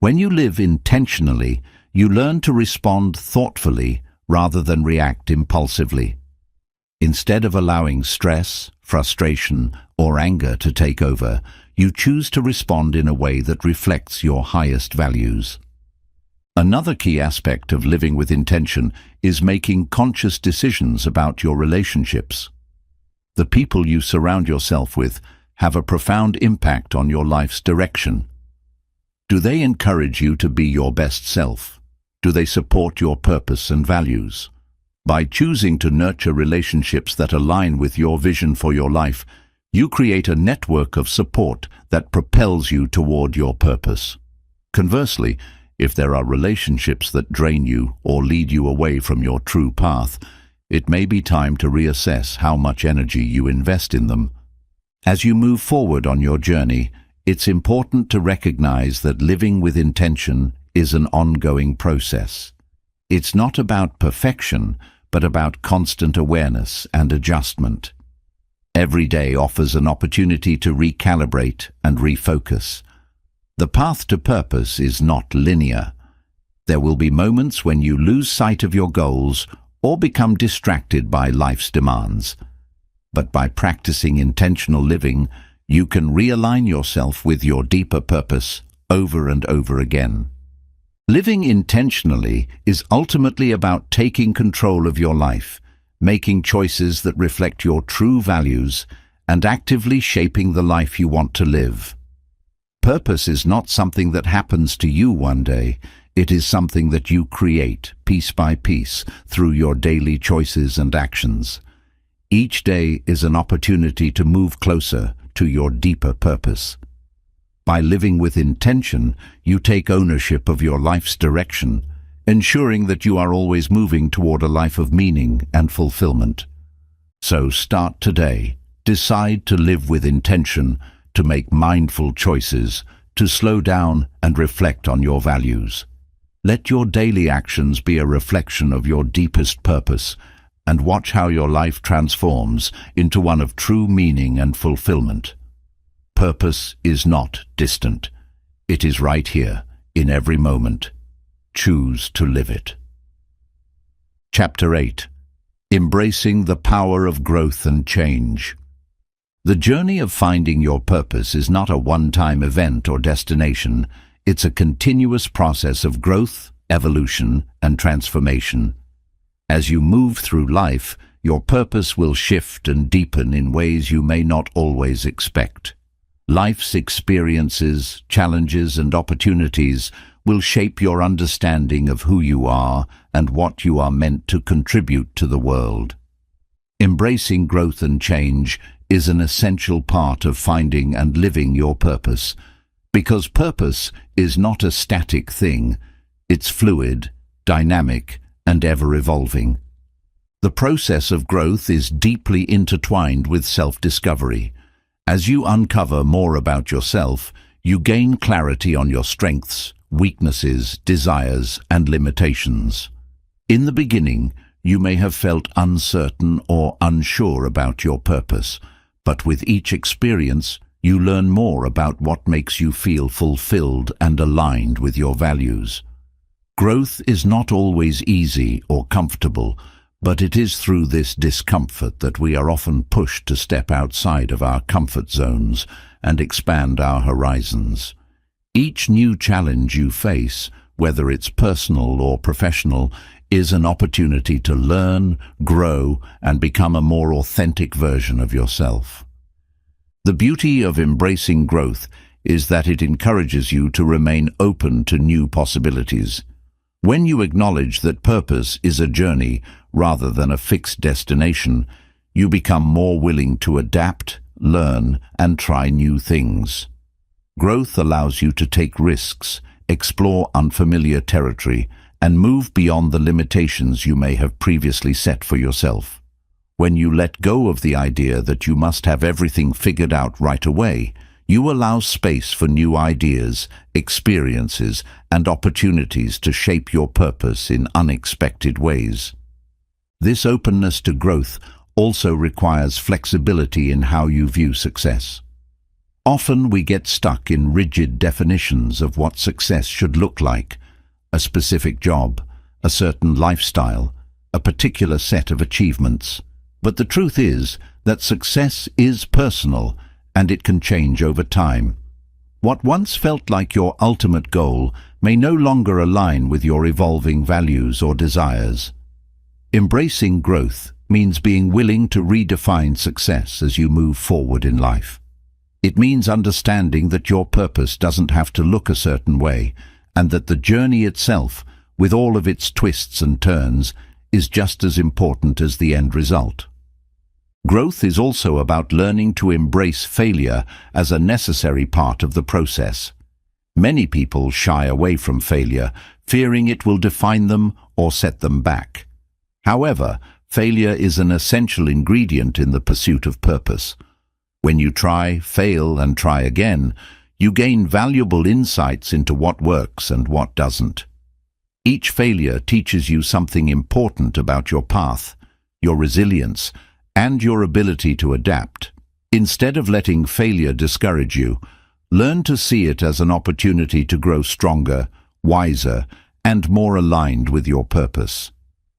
When you live intentionally, you learn to respond thoughtfully rather than react impulsively. Instead of allowing stress, frustration, or anger to take over, you choose to respond in a way that reflects your highest values. Another key aspect of living with intention is making conscious decisions about your relationships. The people you surround yourself with have a profound impact on your life's direction. Do they encourage you to be your best self? Do they support your purpose and values? By choosing to nurture relationships that align with your vision for your life, you create a network of support that propels you toward your purpose. Conversely, if there are relationships that drain you or lead you away from your true path, it may be time to reassess how much energy you invest in them. As you move forward on your journey, it's important to recognize that living with intention is an ongoing process. It's not about perfection, but about constant awareness and adjustment. Every day offers an opportunity to recalibrate and refocus. The path to purpose is not linear. There will be moments when you lose sight of your goals or become distracted by life's demands. But by practicing intentional living, you can realign yourself with your deeper purpose over and over again. Living intentionally is ultimately about taking control of your life, making choices that reflect your true values, and actively shaping the life you want to live. Purpose is not something that happens to you one day. It is something that you create piece by piece through your daily choices and actions. Each day is an opportunity to move closer to your deeper purpose. By living with intention, you take ownership of your life's direction, ensuring that you are always moving toward a life of meaning and fulfillment. So start today. Decide to live with intention, to make mindful choices, to slow down and reflect on your values. Let your daily actions be a reflection of your deepest purpose, and watch how your life transforms into one of true meaning and fulfillment. Purpose is not distant. It is right here, in every moment. Choose to live it. Chapter 8. Embracing the power of growth and change. The journey of finding your purpose is not a one-time event or destination. It's a continuous process of growth, evolution, and transformation. As you move through life, your purpose will shift and deepen in ways you may not always expect. Life's experiences, challenges, and opportunities will shape your understanding of who you are and what you are meant to contribute to the world. Embracing growth and change is an essential part of finding and living your purpose, because purpose is not a static thing. It's fluid, dynamic, and ever-evolving. The process of growth is deeply intertwined with self-discovery. As you uncover more about yourself, you gain clarity on your strengths, weaknesses, desires, and limitations. In the beginning, you may have felt uncertain or unsure about your purpose, but with each experience, you learn more about what makes you feel fulfilled and aligned with your values. Growth is not always easy or comfortable, but it is through this discomfort that we are often pushed to step outside of our comfort zones and expand our horizons. Each new challenge you face, whether it's personal or professional, is an opportunity to learn, grow, and become a more authentic version of yourself. The beauty of embracing growth is that it encourages you to remain open to new possibilities. When you acknowledge that purpose is a journey rather than a fixed destination, you become more willing to adapt, learn, and try new things. Growth allows you to take risks, explore unfamiliar territory, and move beyond the limitations you may have previously set for yourself. When you let go of the idea that you must have everything figured out right away, you allow space for new ideas, experiences, and opportunities to shape your purpose in unexpected ways. This openness to growth also requires flexibility in how you view success. Often we get stuck in rigid definitions of what success should look like: a specific job, a certain lifestyle, a particular set of achievements. But the truth is that success is personal, and it can change over time. What once felt like your ultimate goal may no longer align with your evolving values or desires. Embracing growth means being willing to redefine success as you move forward in life. It means understanding that your purpose doesn't have to look a certain way, and that the journey itself, with all of its twists and turns, is just as important as the end result. Growth is also about learning to embrace failure as a necessary part of the process. Many people shy away from failure, fearing it will define them or set them back. However, failure is an essential ingredient in the pursuit of purpose. When you try, fail, and try again, you gain valuable insights into what works and what doesn't. Each failure teaches you something important about your path, your resilience, and your ability to adapt. Instead of letting failure discourage you, learn to see it as an opportunity to grow stronger, wiser, and more aligned with your purpose.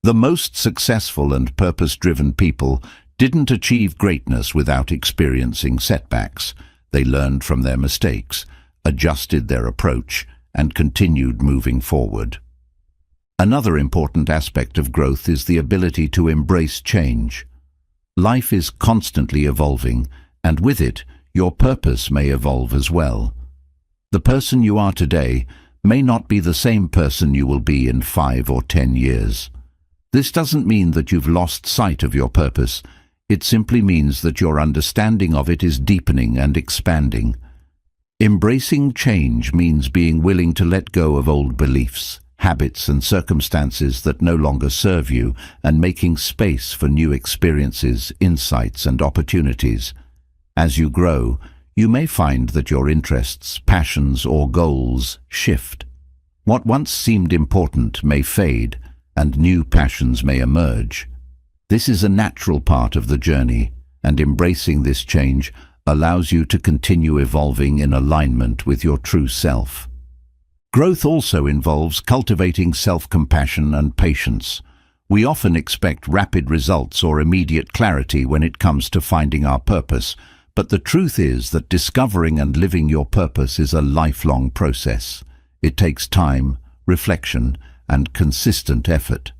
The most successful and purpose-driven people didn't achieve greatness without experiencing setbacks. They learned from their mistakes, adjusted their approach, and continued moving forward. Another important aspect of growth is the ability to embrace change. Life is constantly evolving, and with it, your purpose may evolve as well. The person you are today may not be the same person you will be in 5 or 10 years. This doesn't mean that you've lost sight of your purpose. It simply means that your understanding of it is deepening and expanding. Embracing change means being willing to let go of old beliefs, habits and circumstances that no longer serve you, and making space for new experiences, insights and opportunities. As you grow, you may find that your interests, passions or goals shift. What once seemed important may fade, and new passions may emerge. This is a natural part of the journey, and embracing this change allows you to continue evolving in alignment with your true self. Growth also involves cultivating self-compassion and patience. We often expect rapid results or immediate clarity when it comes to finding our purpose, but the truth is that discovering and living your purpose is a lifelong process. It takes time, reflection, and consistent effort.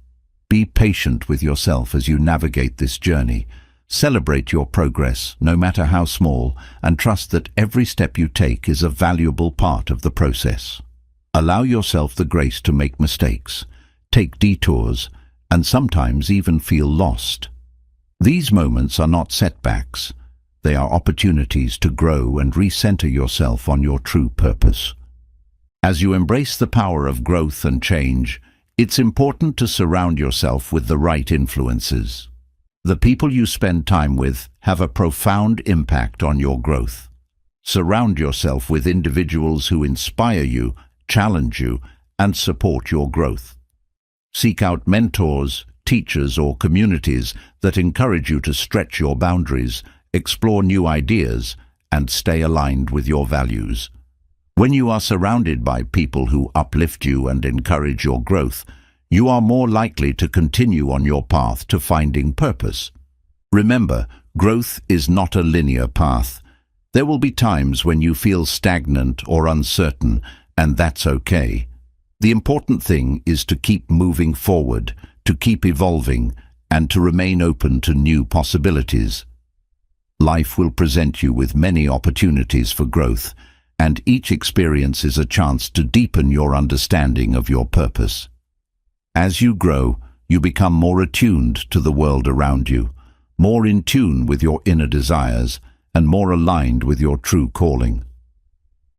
Be patient with yourself as you navigate this journey. Celebrate your progress, no matter how small, and trust that every step you take is a valuable part of the process. Allow yourself the grace to make mistakes, take detours, and sometimes even feel lost. These moments are not setbacks. They are opportunities to grow and recenter yourself on your true purpose. As you embrace the power of growth and change, it's important to surround yourself with the right influences. The people you spend time with have a profound impact on your growth. Surround yourself with individuals who inspire you, challenge you, and support your growth. Seek out mentors, teachers, or communities that encourage you to stretch your boundaries, explore new ideas, and stay aligned with your values. When you are surrounded by people who uplift you and encourage your growth, you are more likely to continue on your path to finding purpose. Remember, growth is not a linear path. There will be times when you feel stagnant or uncertain, and that's okay. The important thing is to keep moving forward, to keep evolving, and to remain open to new possibilities. Life will present you with many opportunities for growth, and each experience is a chance to deepen your understanding of your purpose. As you grow, you become more attuned to the world around you, more in tune with your inner desires, and more aligned with your true calling.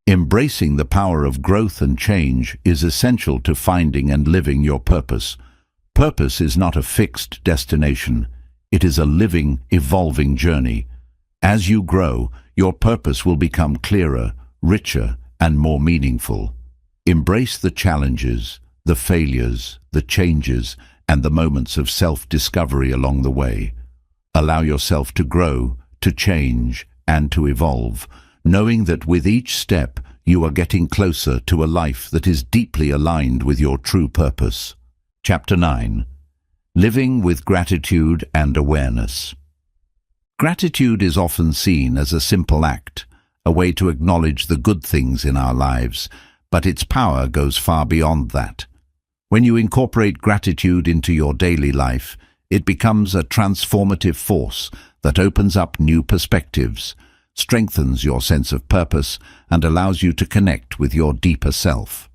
Embracing the power of growth and change is essential to finding and living your purpose. Purpose is not a fixed destination. It is a living, evolving journey. As you grow, your purpose will become clearer, richer, and more meaningful. Embrace the challenges, the failures, the changes, and the moments of self-discovery along the way. Allow yourself to grow, to change, and to evolve, knowing that with each step you are getting closer to a life that is deeply aligned with your true purpose. Chapter 9. Living with gratitude and awareness. Gratitude is often seen as a simple act, a way to acknowledge the good things in our lives, but its power goes far beyond that. When you incorporate gratitude into your daily life, it becomes a transformative force that opens up new perspectives, strengthens your sense of purpose, and allows you to connect with your deeper self.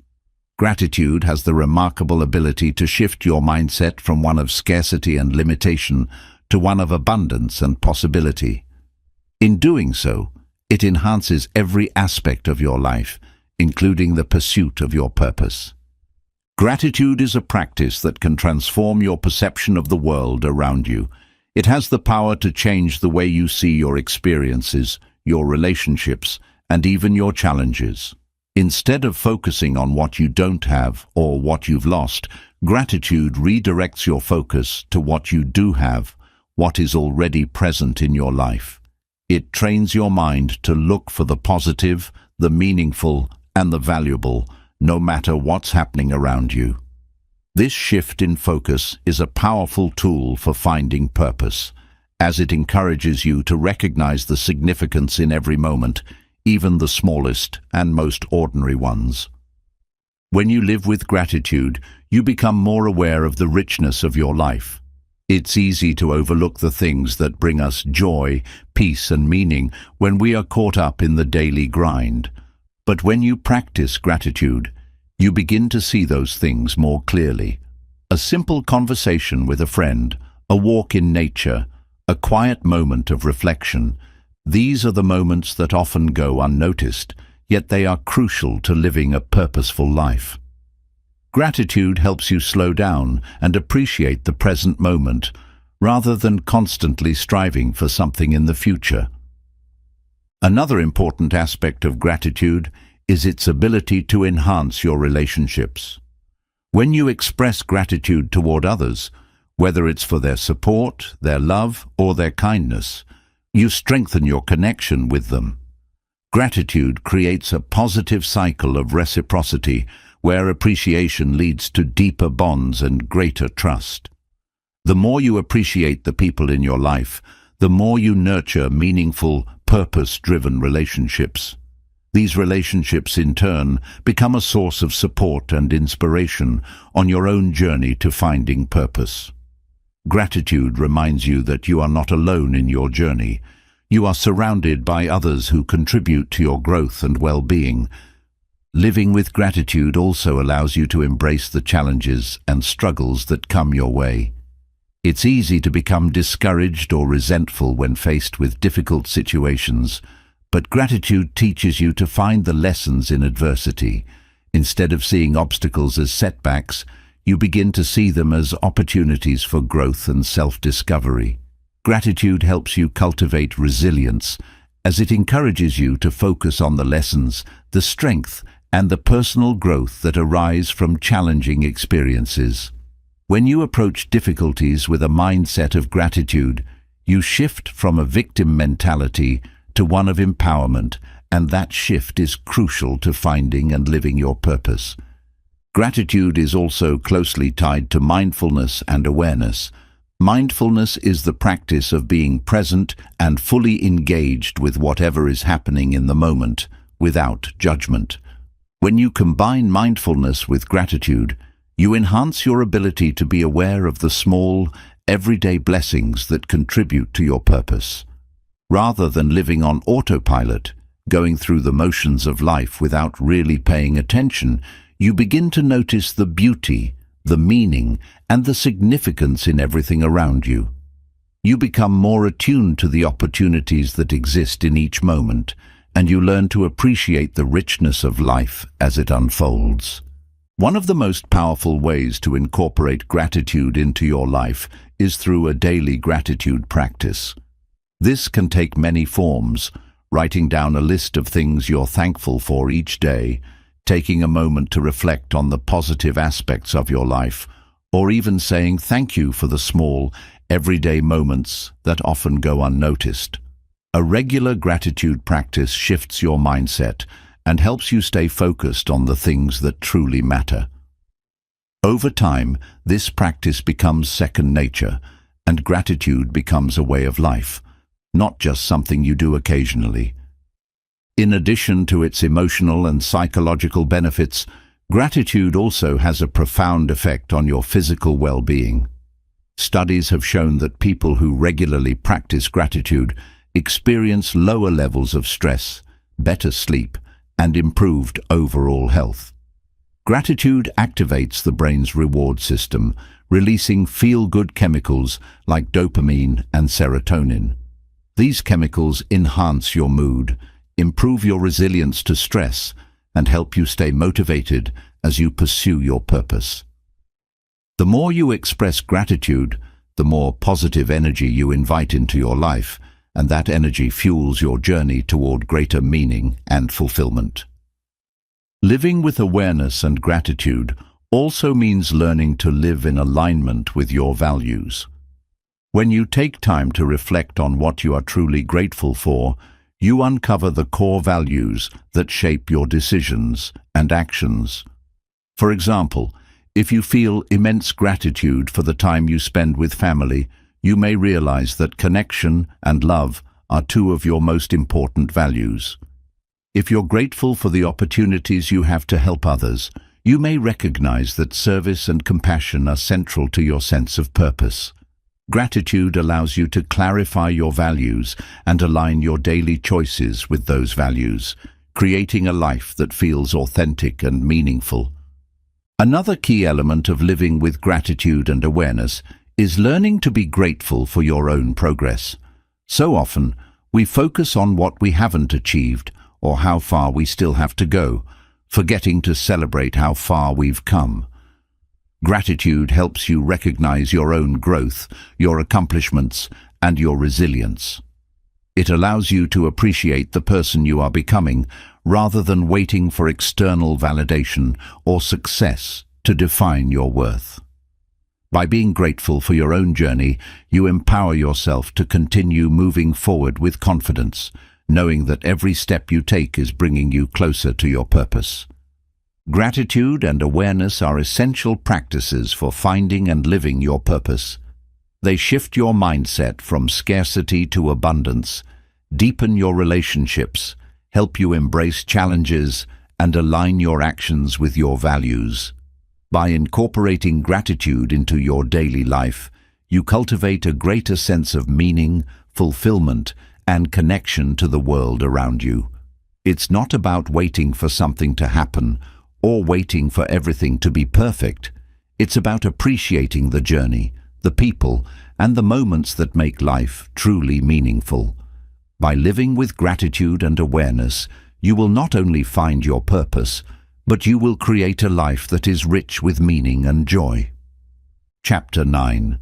Gratitude has the remarkable ability to shift your mindset from one of scarcity and limitation to one of abundance and possibility. In doing so, it enhances every aspect of your life, including the pursuit of your purpose. Gratitude is a practice that can transform your perception of the world around you. It has the power to change the way you see your experiences, your relationships, and even your challenges. Instead of focusing on what you don't have or what you've lost, gratitude redirects your focus to what you do have, what is already present in your life. It trains your mind to look for the positive, the meaningful, and the valuable, no matter what's happening around you. This shift in focus is a powerful tool for finding purpose, as it encourages you to recognize the significance in every moment, even the smallest and most ordinary ones. When you live with gratitude, you become more aware of the richness of your life. It's easy to overlook the things that bring us joy, peace, and meaning when we are caught up in the daily grind. But when you practice gratitude, you begin to see those things more clearly. A simple conversation with a friend, a walk in nature, a quiet moment of reflection. These are the moments that often go unnoticed, yet they are crucial to living a purposeful life. Gratitude helps you slow down and appreciate the present moment, rather than constantly striving for something in the future. Another important aspect of gratitude is its ability to enhance your relationships. When you express gratitude toward others, whether it's for their support, their love, or their kindness, you strengthen your connection with them. Gratitude creates a positive cycle of reciprocity where appreciation leads to deeper bonds and greater trust. The more you appreciate the people in your life, the more you nurture meaningful, purpose-driven relationships. These relationships, in turn, become a source of support and inspiration on your own journey to finding purpose. Gratitude reminds you that you are not alone in your journey. You are surrounded by others who contribute to your growth and well-being. Living with gratitude also allows you to embrace the challenges and struggles that come your way. It's easy to become discouraged or resentful when faced with difficult situations, but gratitude teaches you to find the lessons in adversity. Instead of seeing obstacles as setbacks, you begin to see them as opportunities for growth and self-discovery. Gratitude helps you cultivate resilience, as it encourages you to focus on the lessons, the strength, and the personal growth that arise from challenging experiences. When you approach difficulties with a mindset of gratitude, you shift from a victim mentality to one of empowerment, and that shift is crucial to finding and living your purpose. Gratitude is also closely tied to mindfulness and awareness. Mindfulness is the practice of being present and fully engaged with whatever is happening in the moment, without judgment. When you combine mindfulness with gratitude, you enhance your ability to be aware of the small, everyday blessings that contribute to your purpose. Rather than living on autopilot, going through the motions of life without really paying attention, you begin to notice the beauty, the meaning, and the significance in everything around you. You become more attuned to the opportunities that exist in each moment, and you learn to appreciate the richness of life as it unfolds. One of the most powerful ways to incorporate gratitude into your life is through a daily gratitude practice. This can take many forms: writing down a list of things you're thankful for each day, taking a moment to reflect on the positive aspects of your life, or even saying thank you for the small, everyday moments that often go unnoticed. A regular gratitude practice shifts your mindset and helps you stay focused on the things that truly matter. Over time, this practice becomes second nature, and gratitude becomes a way of life, not just something you do occasionally. In addition to its emotional and psychological benefits, gratitude also has a profound effect on your physical well-being. Studies have shown that people who regularly practice gratitude experience lower levels of stress, better sleep, and improved overall health. Gratitude activates the brain's reward system, releasing feel-good chemicals like dopamine and serotonin. These chemicals enhance your mood, improve your resilience to stress, and help you stay motivated as you pursue your purpose. The more you express gratitude, the more positive energy you invite into your life, and that energy fuels your journey toward greater meaning and fulfillment. Living with awareness and gratitude also means learning to live in alignment with your values. When you take time to reflect on what you are truly grateful for, you uncover the core values that shape your decisions and actions. For example, if you feel immense gratitude for the time you spend with family, you may realize that connection and love are two of your most important values. If you're grateful for the opportunities you have to help others, you may recognize that service and compassion are central to your sense of purpose. Gratitude allows you to clarify your values and align your daily choices with those values, creating a life that feels authentic and meaningful. Another key element of living with gratitude and awareness is learning to be grateful for your own progress. So often, we focus on what we haven't achieved or how far we still have to go, forgetting to celebrate how far we've come. Gratitude helps you recognize your own growth, your accomplishments, and your resilience. It allows you to appreciate the person you are becoming, rather than waiting for external validation or success to define your worth. By being grateful for your own journey, you empower yourself to continue moving forward with confidence, knowing that every step you take is bringing you closer to your purpose. Gratitude and awareness are essential practices for finding and living your purpose. They shift your mindset from scarcity to abundance, deepen your relationships, help you embrace challenges, and align your actions with your values. By incorporating gratitude into your daily life, you cultivate a greater sense of meaning, fulfillment, and connection to the world around you. It's not about waiting for something to happen or waiting for everything to be perfect. It's about appreciating the journey, the people, and the moments that make life truly meaningful. By living with gratitude and awareness, you will not only find your purpose, but you will create a life that is rich with meaning and joy. Chapter 9.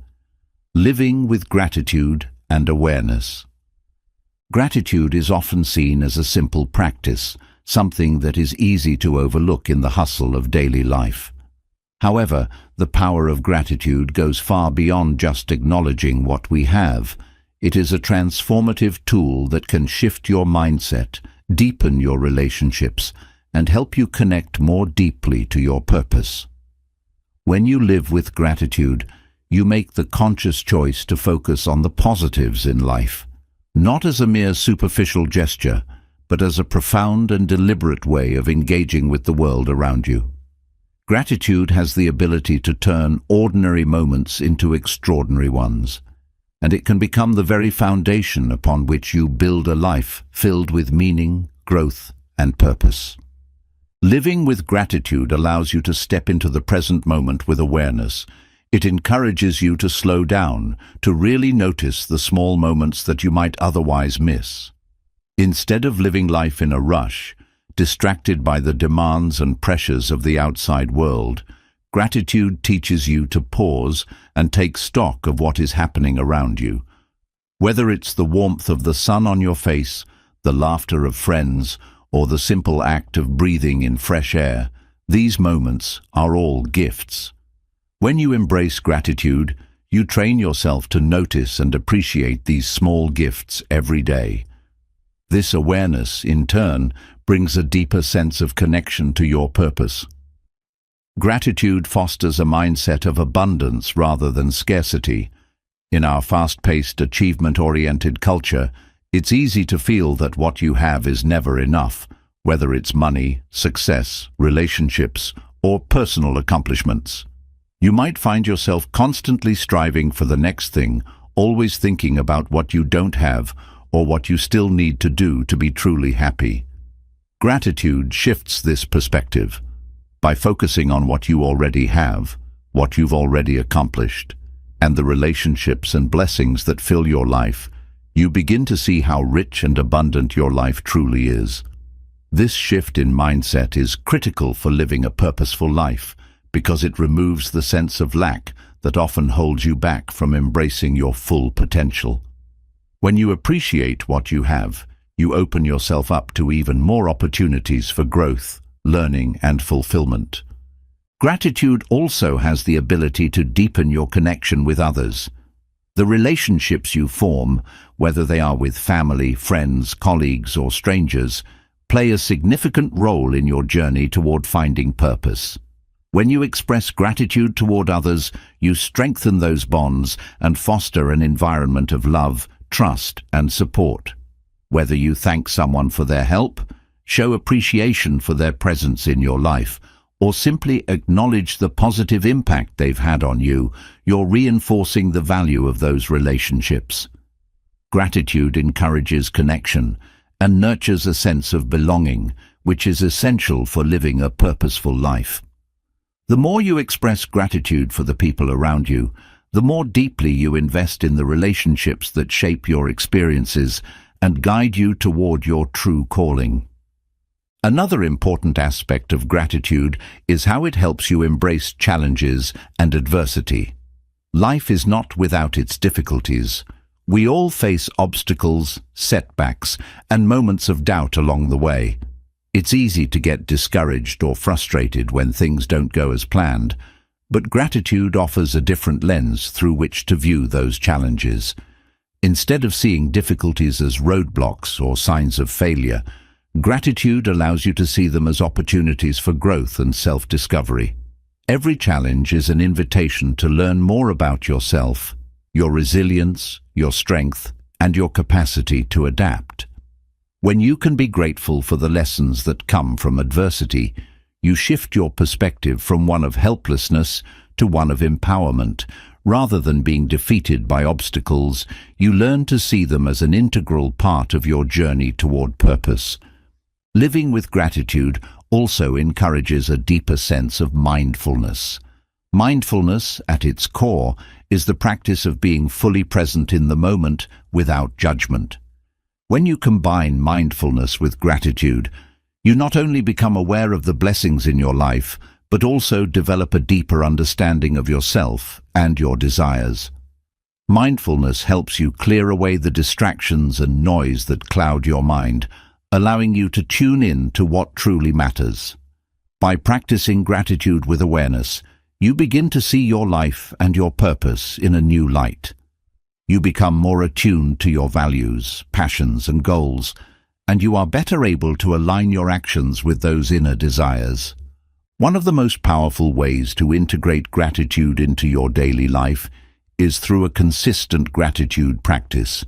Living with Gratitude and Awareness. Gratitude is often seen as a simple practice, something that is easy to overlook in the hustle of daily life. However, the power of gratitude goes far beyond just acknowledging what we have. It is a transformative tool that can shift your mindset, deepen your relationships, and help you connect more deeply to your purpose. When you live with gratitude, you make the conscious choice to focus on the positives in life, not as a mere superficial gesture, but as a profound and deliberate way of engaging with the world around you. Gratitude has the ability to turn ordinary moments into extraordinary ones, and it can become the very foundation upon which you build a life filled with meaning, growth, and purpose. Living with gratitude allows you to step into the present moment with awareness. It encourages you to slow down, to really notice the small moments that you might otherwise miss. Instead of living life in a rush, distracted by the demands and pressures of the outside world, gratitude teaches you to pause and take stock of what is happening around you. Whether it's the warmth of the sun on your face, the laughter of friends, or the simple act of breathing in fresh air, these moments are all gifts. When you embrace gratitude, you train yourself to notice and appreciate these small gifts every day. This awareness, in turn, brings a deeper sense of connection to your purpose. Gratitude fosters a mindset of abundance rather than scarcity. In our fast-paced, achievement-oriented culture, it's easy to feel that what you have is never enough, whether it's money, success, relationships, or personal accomplishments. You might find yourself constantly striving for the next thing, always thinking about what you don't have or what you still need to do to be truly happy. Gratitude shifts this perspective. By focusing on what you already have, what you've already accomplished, and the relationships and blessings that fill your life, you begin to see how rich and abundant your life truly is. This shift in mindset is critical for living a purposeful life because it removes the sense of lack that often holds you back from embracing your full potential. When you appreciate what you have, you open yourself up to even more opportunities for growth, learning, and fulfillment. Gratitude also has the ability to deepen your connection with others. The relationships you form, whether they are with family, friends, colleagues, or strangers, play a significant role in your journey toward finding purpose. When you express gratitude toward others, you strengthen those bonds and foster an environment of love, trust, and support. Whether you thank someone for their help, show appreciation for their presence in your life, or simply acknowledge the positive impact they've had on you, you're reinforcing the value of those relationships. Gratitude encourages connection and nurtures a sense of belonging, which is essential for living a purposeful life. The more you express gratitude for the people around you, the more deeply you invest in the relationships that shape your experiences and guide you toward your true calling. Another important aspect of gratitude is how it helps you embrace challenges and adversity. Life is not without its difficulties. We all face obstacles, setbacks, and moments of doubt along the way. It's easy to get discouraged or frustrated when things don't go as planned, but gratitude offers a different lens through which to view those challenges. Instead of seeing difficulties as roadblocks or signs of failure, gratitude allows you to see them as opportunities for growth and self-discovery. Every challenge is an invitation to learn more about yourself, your resilience, your strength, and your capacity to adapt. When you can be grateful for the lessons that come from adversity, you shift your perspective from one of helplessness to one of empowerment. Rather than being defeated by obstacles, you learn to see them as an integral part of your journey toward purpose. Living with gratitude also encourages a deeper sense of mindfulness. Mindfulness, at its core, is the practice of being fully present in the moment without judgment. When you combine mindfulness with gratitude, you not only become aware of the blessings in your life, but also develop a deeper understanding of yourself and your desires. Mindfulness helps you clear away the distractions and noise that cloud your mind, allowing you to tune in to what truly matters. By practicing gratitude with awareness, you begin to see your life and your purpose in a new light. You become more attuned to your values, passions, and goals, and you are better able to align your actions with those inner desires. One of the most powerful ways to integrate gratitude into your daily life is through a consistent gratitude practice.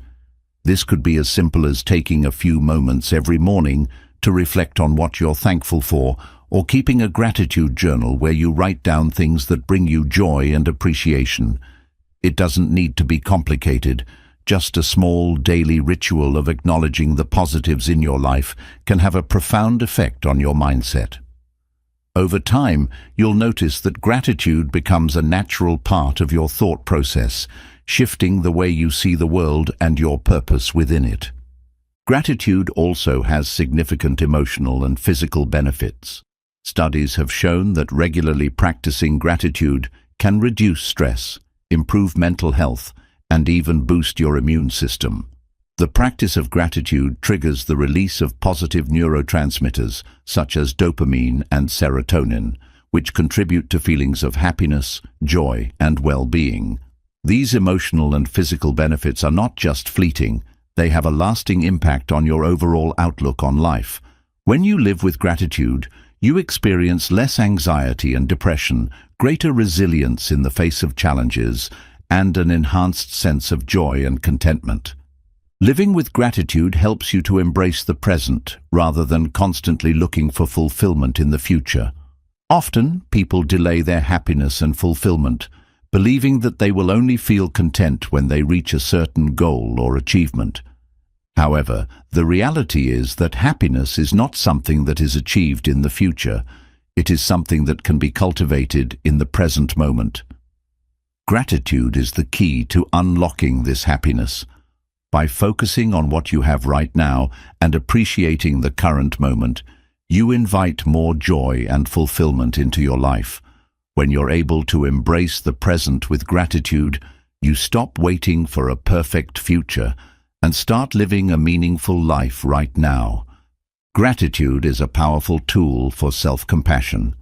This could be as simple as taking a few moments every morning to reflect on what you're thankful for, or keeping a gratitude journal where you write down things that bring you joy and appreciation. It doesn't need to be complicated. Just a small daily ritual of acknowledging the positives in your life can have a profound effect on your mindset. Over time, you'll notice that gratitude becomes a natural part of your thought process, shifting the way you see the world and your purpose within it. Gratitude also has significant emotional and physical benefits. Studies have shown that regularly practicing gratitude can reduce stress, improve mental health, and even boost your immune system. The practice of gratitude triggers the release of positive neurotransmitters such as dopamine and serotonin, which contribute to feelings of happiness, joy, and well-being. These emotional and physical benefits are not just fleeting, they have a lasting impact on your overall outlook on life. When you live with gratitude, you experience less anxiety and depression, greater resilience in the face of challenges, and an enhanced sense of joy and contentment. Living with gratitude helps you to embrace the present rather than constantly looking for fulfillment in the future. Often, people delay their happiness and fulfillment, believing that they will only feel content when they reach a certain goal or achievement. However, the reality is that happiness is not something that is achieved in the future. It is something that can be cultivated in the present moment. Gratitude is the key to unlocking this happiness. By focusing on what you have right now and appreciating the current moment, you invite more joy and fulfillment into your life. When you're able to embrace the present with gratitude, you stop waiting for a perfect future and start living a meaningful life right now. Gratitude is a powerful tool for self-compassion.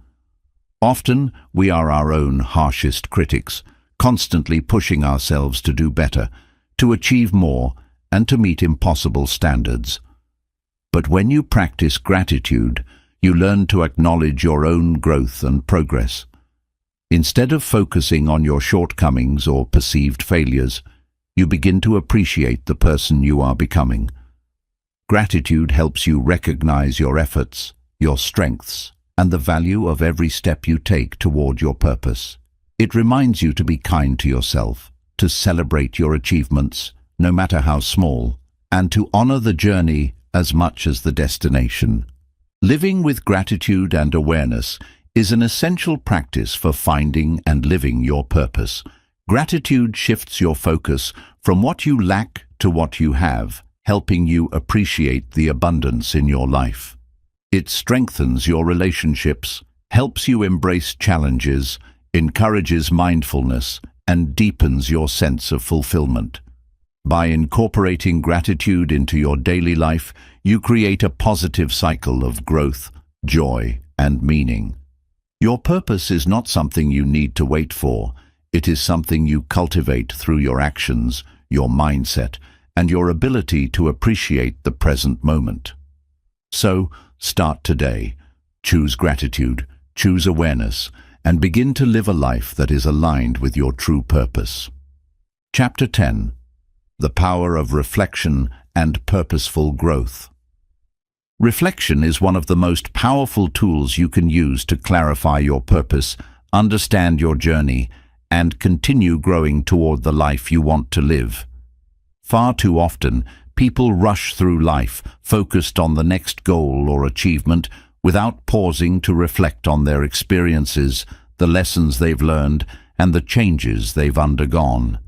Often, we are our own harshest critics, constantly pushing ourselves to do better, to achieve more, and to meet impossible standards. But when you practice gratitude, you learn to acknowledge your own growth and progress. Instead of focusing on your shortcomings or perceived failures, you begin to appreciate the person you are becoming. Gratitude helps you recognize your efforts, your strengths, and the value of every step you take toward your purpose. It reminds you to be kind to yourself, to celebrate your achievements, no matter how small, and to honor the journey as much as the destination. Living with gratitude and awareness is an essential practice for finding and living your purpose. Gratitude shifts your focus from what you lack to what you have, helping you appreciate the abundance in your life. It strengthens your relationships, helps you embrace challenges, encourages mindfulness, and deepens your sense of fulfillment. By incorporating gratitude into your daily life, you create a positive cycle of growth, joy, and meaning. Your purpose is not something you need to wait for. It is something you cultivate through your actions, your mindset, and your ability to appreciate the present moment. So, start today. Choose gratitude, choose awareness, and begin to live a life that is aligned with your true purpose. Chapter 10. The Power of Reflection and Purposeful Growth. Reflection is one of the most powerful tools you can use to clarify your purpose, understand your journey, and continue growing toward the life you want to live. Far too often, people rush through life, focused on the next goal or achievement, without pausing to reflect on their experiences, the lessons they've learned, and the changes they've undergone.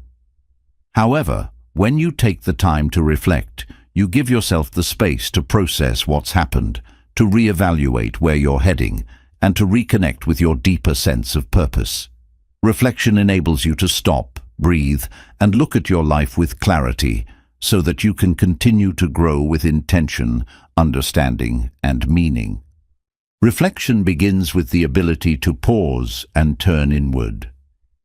However, when you take the time to reflect, you give yourself the space to process what's happened, to reevaluate where you're heading, and to reconnect with your deeper sense of purpose. Reflection enables you to stop, breathe, and look at your life with clarity, so that you can continue to grow with intention, understanding, and meaning. Reflection begins with the ability to pause and turn inward.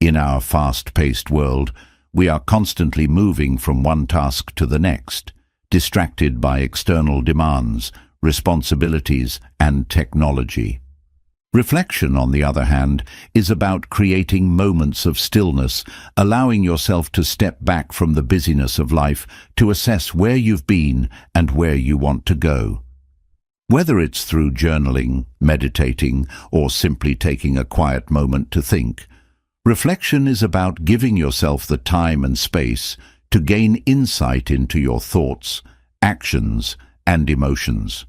In our fast-paced world, we are constantly moving from one task to the next, distracted by external demands, responsibilities, and technology. Reflection, on the other hand, is about creating moments of stillness, allowing yourself to step back from the busyness of life to assess where you've been and where you want to go. Whether it's through journaling, meditating, or simply taking a quiet moment to think, reflection is about giving yourself the time and space to gain insight into your thoughts, actions, and emotions.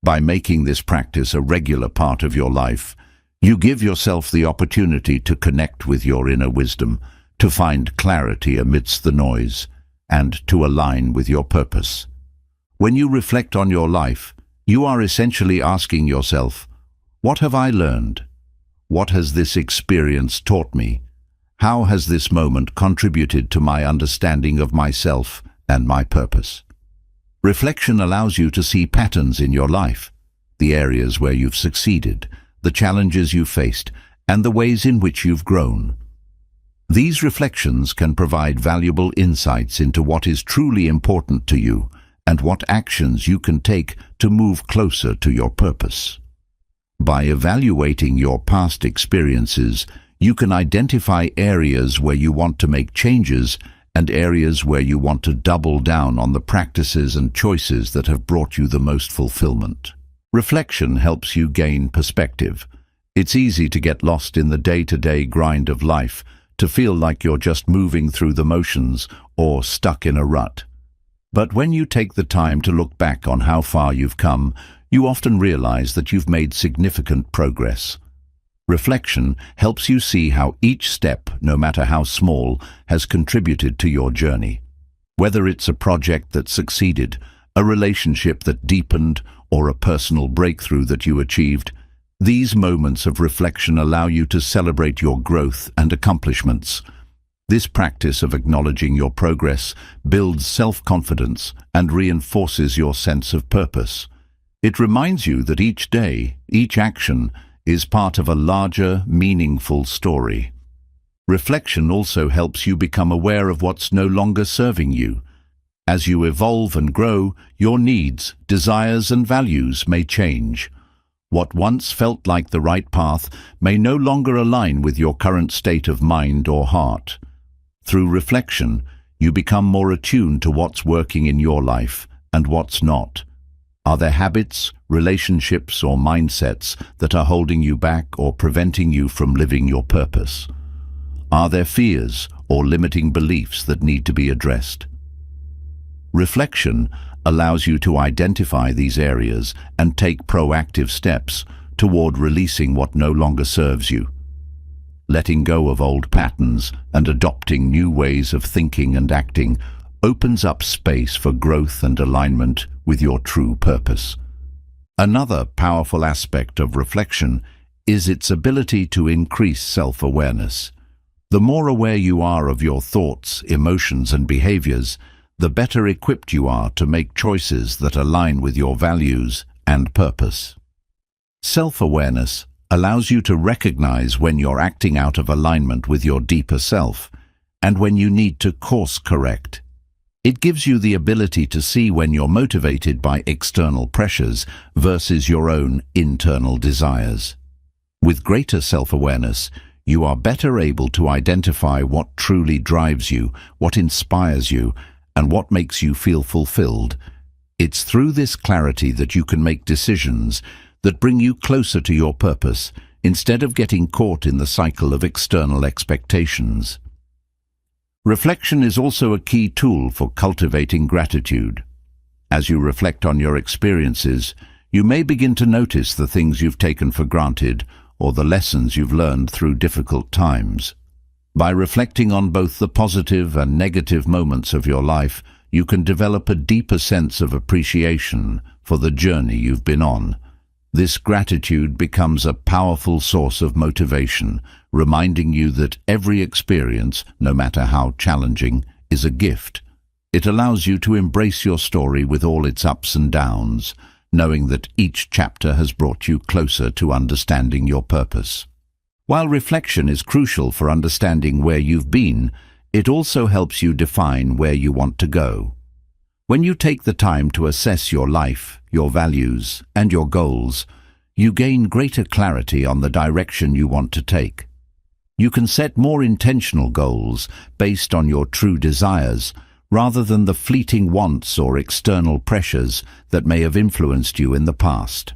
By making this practice a regular part of your life, you give yourself the opportunity to connect with your inner wisdom, to find clarity amidst the noise, and to align with your purpose. When you reflect on your life, you are essentially asking yourself, what have I learned? What has this experience taught me? How has this moment contributed to my understanding of myself and my purpose? Reflection allows you to see patterns in your life, the areas where you've succeeded, the challenges you've faced, and the ways in which you've grown. These reflections can provide valuable insights into what is truly important to you and what actions you can take to move closer to your purpose. By evaluating your past experiences, you can identify areas where you want to make changes and areas where you want to double down on the practices and choices that have brought you the most fulfillment. Reflection helps you gain perspective. It's easy to get lost in the day-to-day grind of life, to feel like you're just moving through the motions or stuck in a rut. But when you take the time to look back on how far you've come, you often realize that you've made significant progress. Reflection helps you see how each step, no matter how small, has contributed to your journey. Whether it's a project that succeeded, a relationship that deepened, or a personal breakthrough that you achieved, these moments of reflection allow you to celebrate your growth and accomplishments. This practice of acknowledging your progress builds self-confidence and reinforces your sense of purpose. It reminds you that each day, each action, is part of a larger, meaningful story. Reflection also helps you become aware of what's no longer serving you. As you evolve and grow, your needs, desires, and values may change. What once felt like the right path may no longer align with your current state of mind or heart. Through reflection, you become more attuned to what's working in your life and what's not. Are there habits, relationships, or mindsets that are holding you back or preventing you from living your purpose? Are there fears or limiting beliefs that need to be addressed? Reflection allows you to identify these areas and take proactive steps toward releasing what no longer serves you. Letting go of old patterns and adopting new ways of thinking and acting opens up space for growth and alignment with your true purpose. Another powerful aspect of reflection is its ability to increase self-awareness. The more aware you are of your thoughts, emotions, and behaviors, the better equipped you are to make choices that align with your values and purpose. Self-awareness allows you to recognize when you're acting out of alignment with your deeper self and when you need to course correct. It gives you the ability to see when you're motivated by external pressures versus your own internal desires. With greater self-awareness, you are better able to identify what truly drives you, what inspires you, and what makes you feel fulfilled. It's through this clarity that you can make decisions that bring you closer to your purpose, instead of getting caught in the cycle of external expectations. Reflection is also a key tool for cultivating gratitude. As you reflect on your experiences, you may begin to notice the things you've taken for granted or the lessons you've learned through difficult times. By reflecting on both the positive and negative moments of your life, you can develop a deeper sense of appreciation for the journey you've been on. This gratitude becomes a powerful source of motivation, reminding you that every experience, no matter how challenging, is a gift. It allows you to embrace your story with all its ups and downs, knowing that each chapter has brought you closer to understanding your purpose. While reflection is crucial for understanding where you've been, it also helps you define where you want to go. When you take the time to assess your life, your values, and your goals, you gain greater clarity on the direction you want to take. You can set more intentional goals based on your true desires, rather than the fleeting wants or external pressures that may have influenced you in the past.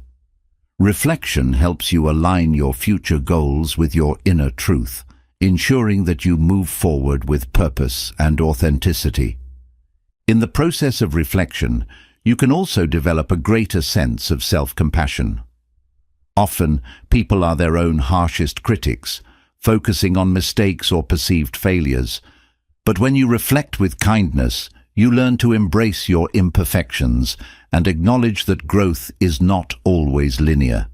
Reflection helps you align your future goals with your inner truth, ensuring that you move forward with purpose and authenticity. In the process of reflection, you can also develop a greater sense of self-compassion. Often, people are their own harshest critics, focusing on mistakes or perceived failures. But when you reflect with kindness, you learn to embrace your imperfections and acknowledge that growth is not always linear.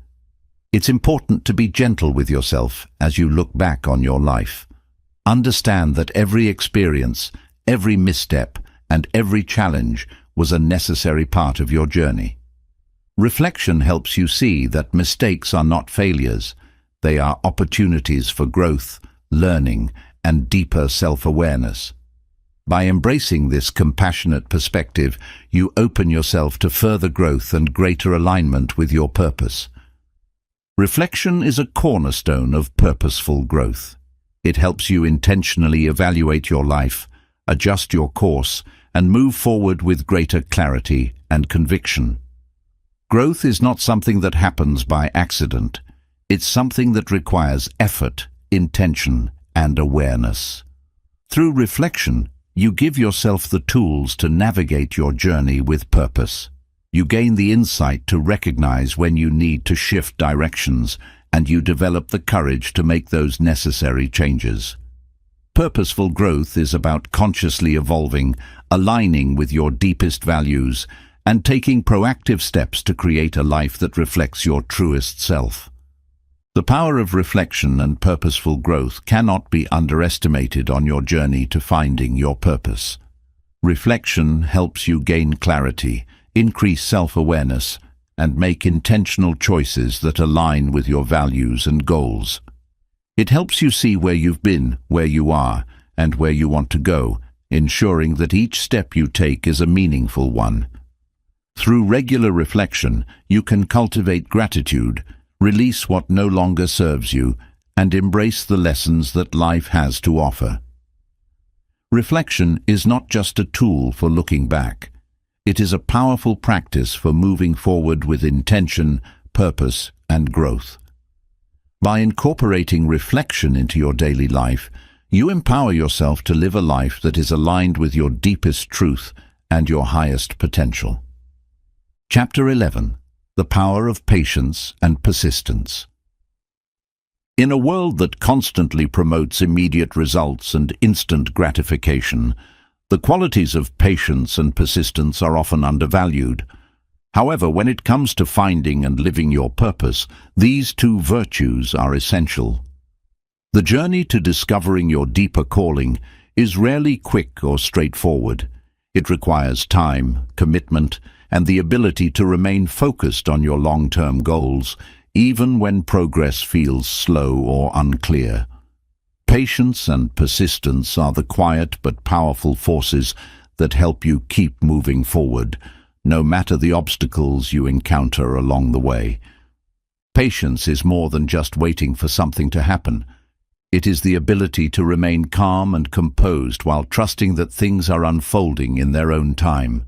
It's important to be gentle with yourself as you look back on your life. Understand that every experience, every misstep, and every challenge was a necessary part of your journey. Reflection helps you see that mistakes are not failures. They are opportunities for growth, learning, and deeper self-awareness. By embracing this compassionate perspective, you open yourself to further growth and greater alignment with your purpose. Reflection is a cornerstone of purposeful growth. It helps you intentionally evaluate your life, adjust your course, and move forward with greater clarity and conviction. Growth is not something that happens by accident. It's something that requires effort, intention, and awareness. Through reflection, you give yourself the tools to navigate your journey with purpose. You gain the insight to recognize when you need to shift directions, and you develop the courage to make those necessary changes. Purposeful growth is about consciously evolving, aligning with your deepest values, and taking proactive steps to create a life that reflects your truest self. The power of reflection and purposeful growth cannot be underestimated on your journey to finding your purpose. Reflection helps you gain clarity, increase self-awareness, and make intentional choices that align with your values and goals. It helps you see where you've been, where you are, and where you want to go, ensuring that each step you take is a meaningful one. Through regular reflection, you can cultivate gratitude, release what no longer serves you, and embrace the lessons that life has to offer. Reflection is not just a tool for looking back. It is a powerful practice for moving forward with intention, purpose, and growth. By incorporating reflection into your daily life, you empower yourself to live a life that is aligned with your deepest truth and your highest potential. Chapter 11. The Power of Patience and Persistence. In a world that constantly promotes immediate results and instant gratification, the qualities of patience and persistence are often undervalued. However, when it comes to finding and living your purpose, these two virtues are essential. The journey to discovering your deeper calling is rarely quick or straightforward. It requires time, commitment, and the ability to remain focused on your long-term goals, even when progress feels slow or unclear. Patience and persistence are the quiet but powerful forces that help you keep moving forward, no matter the obstacles you encounter along the way. Patience is more than just waiting for something to happen. It is the ability to remain calm and composed while trusting that things are unfolding in their own time.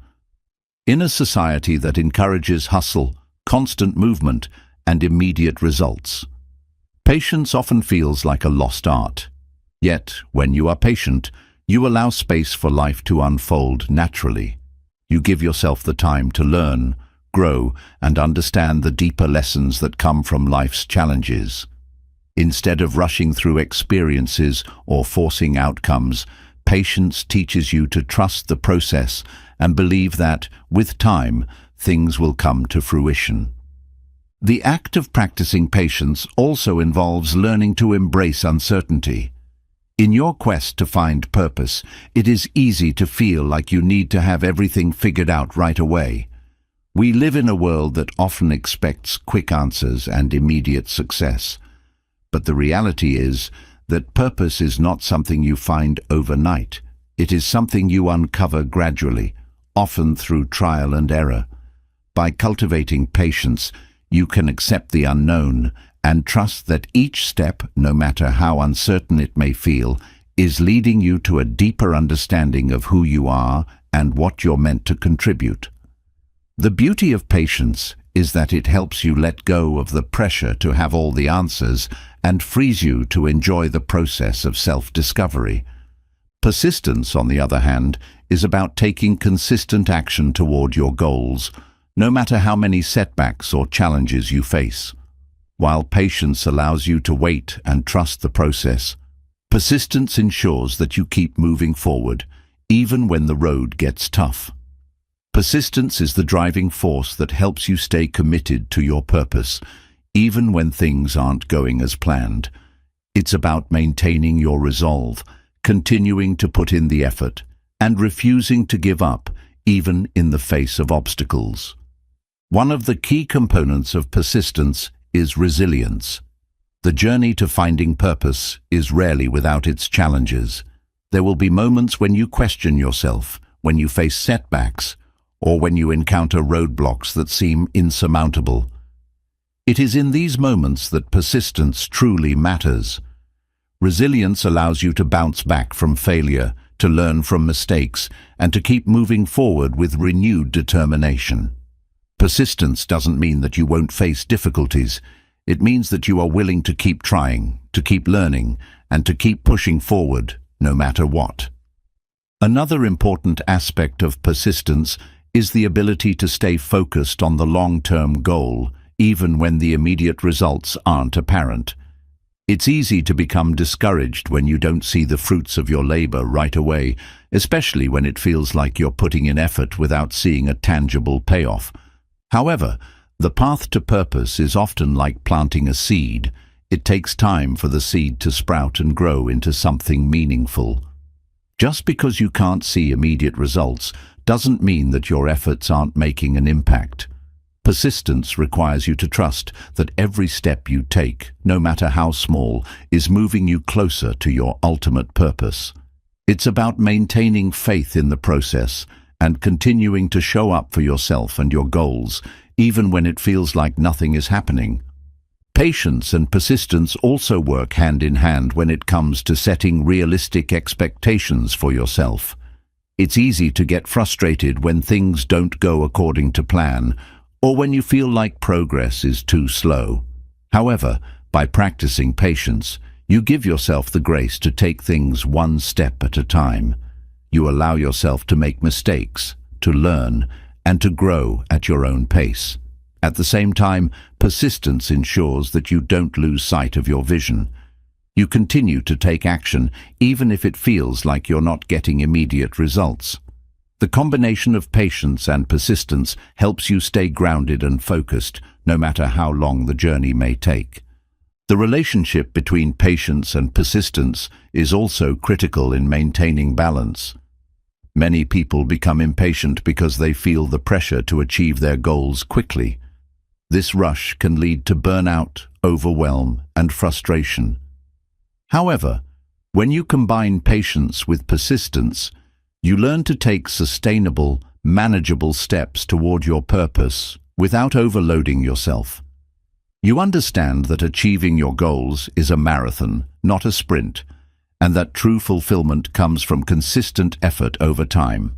In a society that encourages hustle, constant movement, and immediate results, patience often feels like a lost art. Yet, when you are patient, you allow space for life to unfold naturally. You give yourself the time to learn, grow, and understand the deeper lessons that come from life's challenges. Instead of rushing through experiences or forcing outcomes, patience teaches you to trust the process and believe that, with time, things will come to fruition. The act of practicing patience also involves learning to embrace uncertainty. In your quest to find purpose, it is easy to feel like you need to have everything figured out right away. We live in a world that often expects quick answers and immediate success. But the reality is that purpose is not something you find overnight. It is something you uncover gradually, often through trial and error. By cultivating patience, you can accept the unknown and trust that each step, no matter how uncertain it may feel, is leading you to a deeper understanding of who you are and what you're meant to contribute. The beauty of patience is that it helps you let go of the pressure to have all the answers and frees you to enjoy the process of self-discovery. Persistence, on the other hand, is about taking consistent action toward your goals, no matter how many setbacks or challenges you face. While patience allows you to wait and trust the process, persistence ensures that you keep moving forward, even when the road gets tough. Persistence is the driving force that helps you stay committed to your purpose, even when things aren't going as planned. It's about maintaining your resolve, continuing to put in the effort, and refusing to give up, even in the face of obstacles. One of the key components of persistence is resilience. The journey to finding purpose is rarely without its challenges. There will be moments when you question yourself, when you face setbacks, or when you encounter roadblocks that seem insurmountable. It is in these moments that persistence truly matters. Resilience allows you to bounce back from failure, to learn from mistakes, and to keep moving forward with renewed determination. Persistence doesn't mean that you won't face difficulties. It means that you are willing to keep trying, to keep learning, and to keep pushing forward, no matter what. Another important aspect of persistence is the ability to stay focused on the long-term goal, even when the immediate results aren't apparent. It's easy to become discouraged when you don't see the fruits of your labor right away, especially when it feels like you're putting in effort without seeing a tangible payoff. However, the path to purpose is often like planting a seed. It takes time for the seed to sprout and grow into something meaningful. Just because you can't see immediate results doesn't mean that your efforts aren't making an impact. Persistence requires you to trust that every step you take, no matter how small, is moving you closer to your ultimate purpose. It's about maintaining faith in the process and continuing to show up for yourself and your goals, even when it feels like nothing is happening. Patience and persistence also work hand in hand when it comes to setting realistic expectations for yourself. It's easy to get frustrated when things don't go according to plan, or when you feel like progress is too slow. However, by practicing patience, you give yourself the grace to take things one step at a time. You allow yourself to make mistakes, to learn, and to grow at your own pace. At the same time, persistence ensures that you don't lose sight of your vision. You continue to take action, even if it feels like you're not getting immediate results. The combination of patience and persistence helps you stay grounded and focused, no matter how long the journey may take. The relationship between patience and persistence is also critical in maintaining balance. Many people become impatient because they feel the pressure to achieve their goals quickly. This rush can lead to burnout, overwhelm, and frustration. However, when you combine patience with persistence, you learn to take sustainable, manageable steps toward your purpose without overloading yourself. You understand that achieving your goals is a marathon, not a sprint, and that true fulfillment comes from consistent effort over time.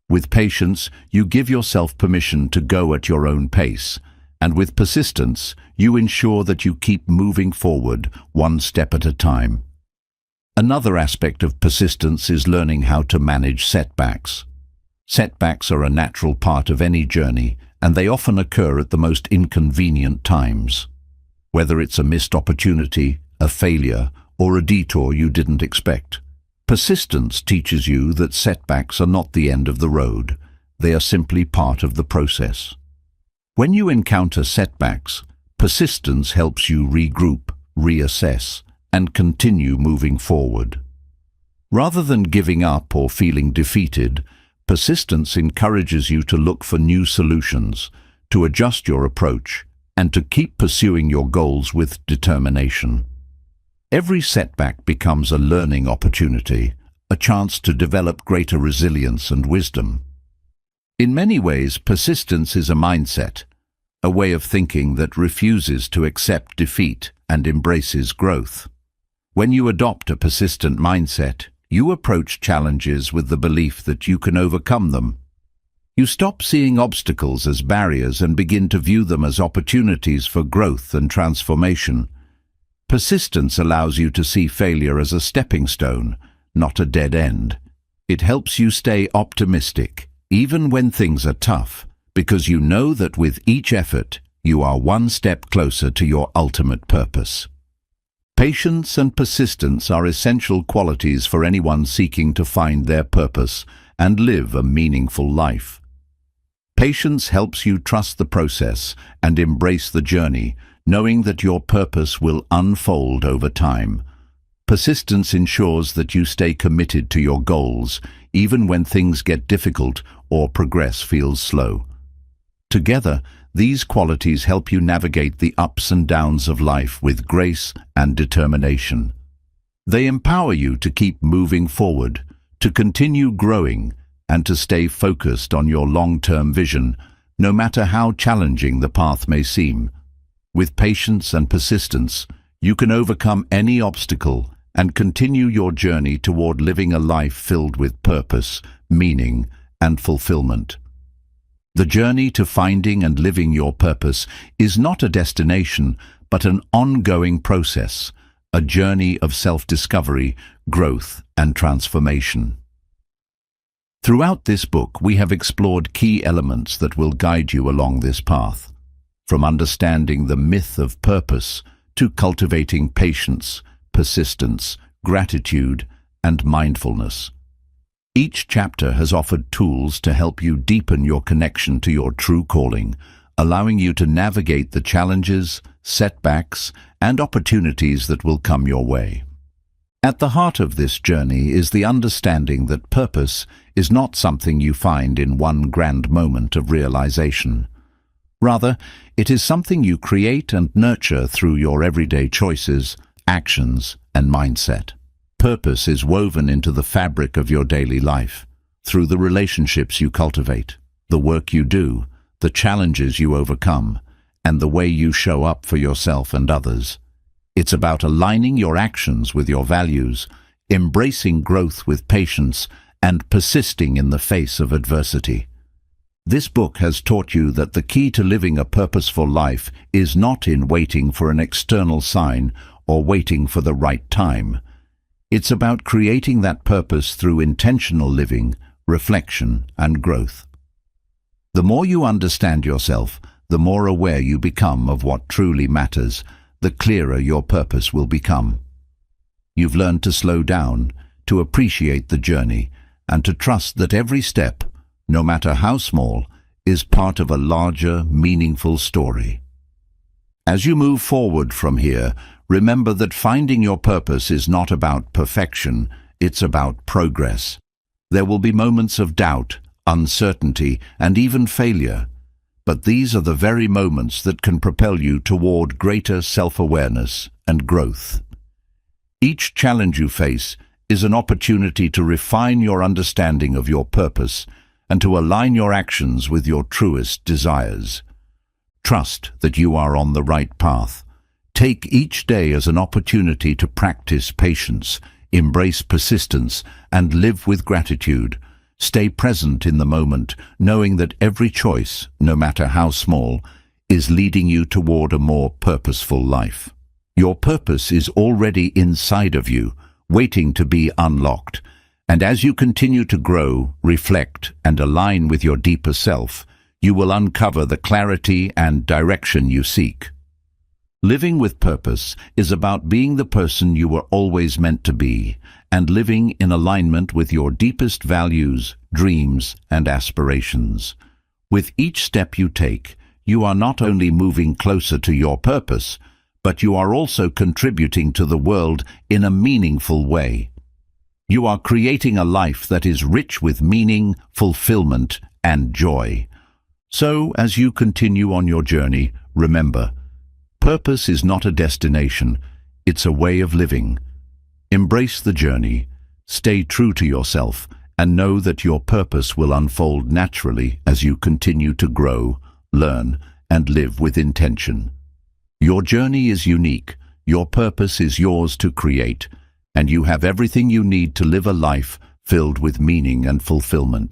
With patience, you give yourself permission to go at your own pace, and with persistence, you ensure that you keep moving forward one step at a time. Another aspect of persistence is learning how to manage setbacks. Setbacks are a natural part of any journey, and they often occur at the most inconvenient times. Whether it's a missed opportunity, a failure, or a detour you didn't expect, persistence teaches you that setbacks are not the end of the road. They are simply part of the process. When you encounter setbacks, persistence helps you regroup, reassess, and continue moving forward. Rather than giving up or feeling defeated, persistence encourages you to look for new solutions, to adjust your approach, and to keep pursuing your goals with determination. Every setback becomes a learning opportunity, a chance to develop greater resilience and wisdom. In many ways, persistence is a mindset, a way of thinking that refuses to accept defeat and embraces growth. When you adopt a persistent mindset, you approach challenges with the belief that you can overcome them. You stop seeing obstacles as barriers and begin to view them as opportunities for growth and transformation. Persistence allows you to see failure as a stepping stone, not a dead end. It helps you stay optimistic, even when things are tough, because you know that with each effort, you are one step closer to your ultimate purpose. Patience and persistence are essential qualities for anyone seeking to find their purpose and live a meaningful life. Patience helps you trust the process and embrace the journey, knowing that your purpose will unfold over time. Persistence ensures that you stay committed to your goals, even when things get difficult or progress feels slow. Together, these qualities help you navigate the ups and downs of life with grace and determination. They empower you to keep moving forward, to continue growing, and to stay focused on your long-term vision, no matter how challenging the path may seem. With patience and persistence, you can overcome any obstacle and continue your journey toward living a life filled with purpose, meaning, and fulfillment. The journey to finding and living your purpose is not a destination, but an ongoing process, a journey of self-discovery, growth, and transformation. Throughout this book, we have explored key elements that will guide you along this path, from understanding the myth of purpose to cultivating patience, persistence, gratitude, and mindfulness. Each chapter has offered tools to help you deepen your connection to your true calling, allowing you to navigate the challenges, setbacks, and opportunities that will come your way. At the heart of this journey is the understanding that purpose is not something you find in one grand moment of realization. Rather, it is something you create and nurture through your everyday choices, actions, and mindset. Purpose is woven into the fabric of your daily life, through the relationships you cultivate, the work you do, the challenges you overcome, and the way you show up for yourself and others. It's about aligning your actions with your values, embracing growth with patience, and persisting in the face of adversity. This book has taught you that the key to living a purposeful life is not in waiting for an external sign or waiting for the right time. It's about creating that purpose through intentional living, reflection, and growth. The more you understand yourself, the more aware you become of what truly matters, the clearer your purpose will become. You've learned to slow down, to appreciate the journey, and to trust that every step, no matter how small, is part of a larger, meaningful story. As you move forward from here, remember that finding your purpose is not about perfection, it's about progress. There will be moments of doubt, uncertainty, and even failure, but these are the very moments that can propel you toward greater self-awareness and growth. Each challenge you face is an opportunity to refine your understanding of your purpose and to align your actions with your truest desires. Trust that you are on the right path. Take each day as an opportunity to practice patience, embrace persistence, and live with gratitude. Stay present in the moment, knowing that every choice, no matter how small, is leading you toward a more purposeful life. Your purpose is already inside of you, waiting to be unlocked. And as you continue to grow, reflect, and align with your deeper self, you will uncover the clarity and direction you seek. Living with purpose is about being the person you were always meant to be and living in alignment with your deepest values, dreams, and aspirations. With each step you take, you are not only moving closer to your purpose, but you are also contributing to the world in a meaningful way. You are creating a life that is rich with meaning, fulfillment, and joy. So, as you continue on your journey, remember, purpose is not a destination, it's a way of living. Embrace the journey, stay true to yourself, and know that your purpose will unfold naturally as you continue to grow, learn, and live with intention. Your journey is unique, your purpose is yours to create, and you have everything you need to live a life filled with meaning and fulfillment.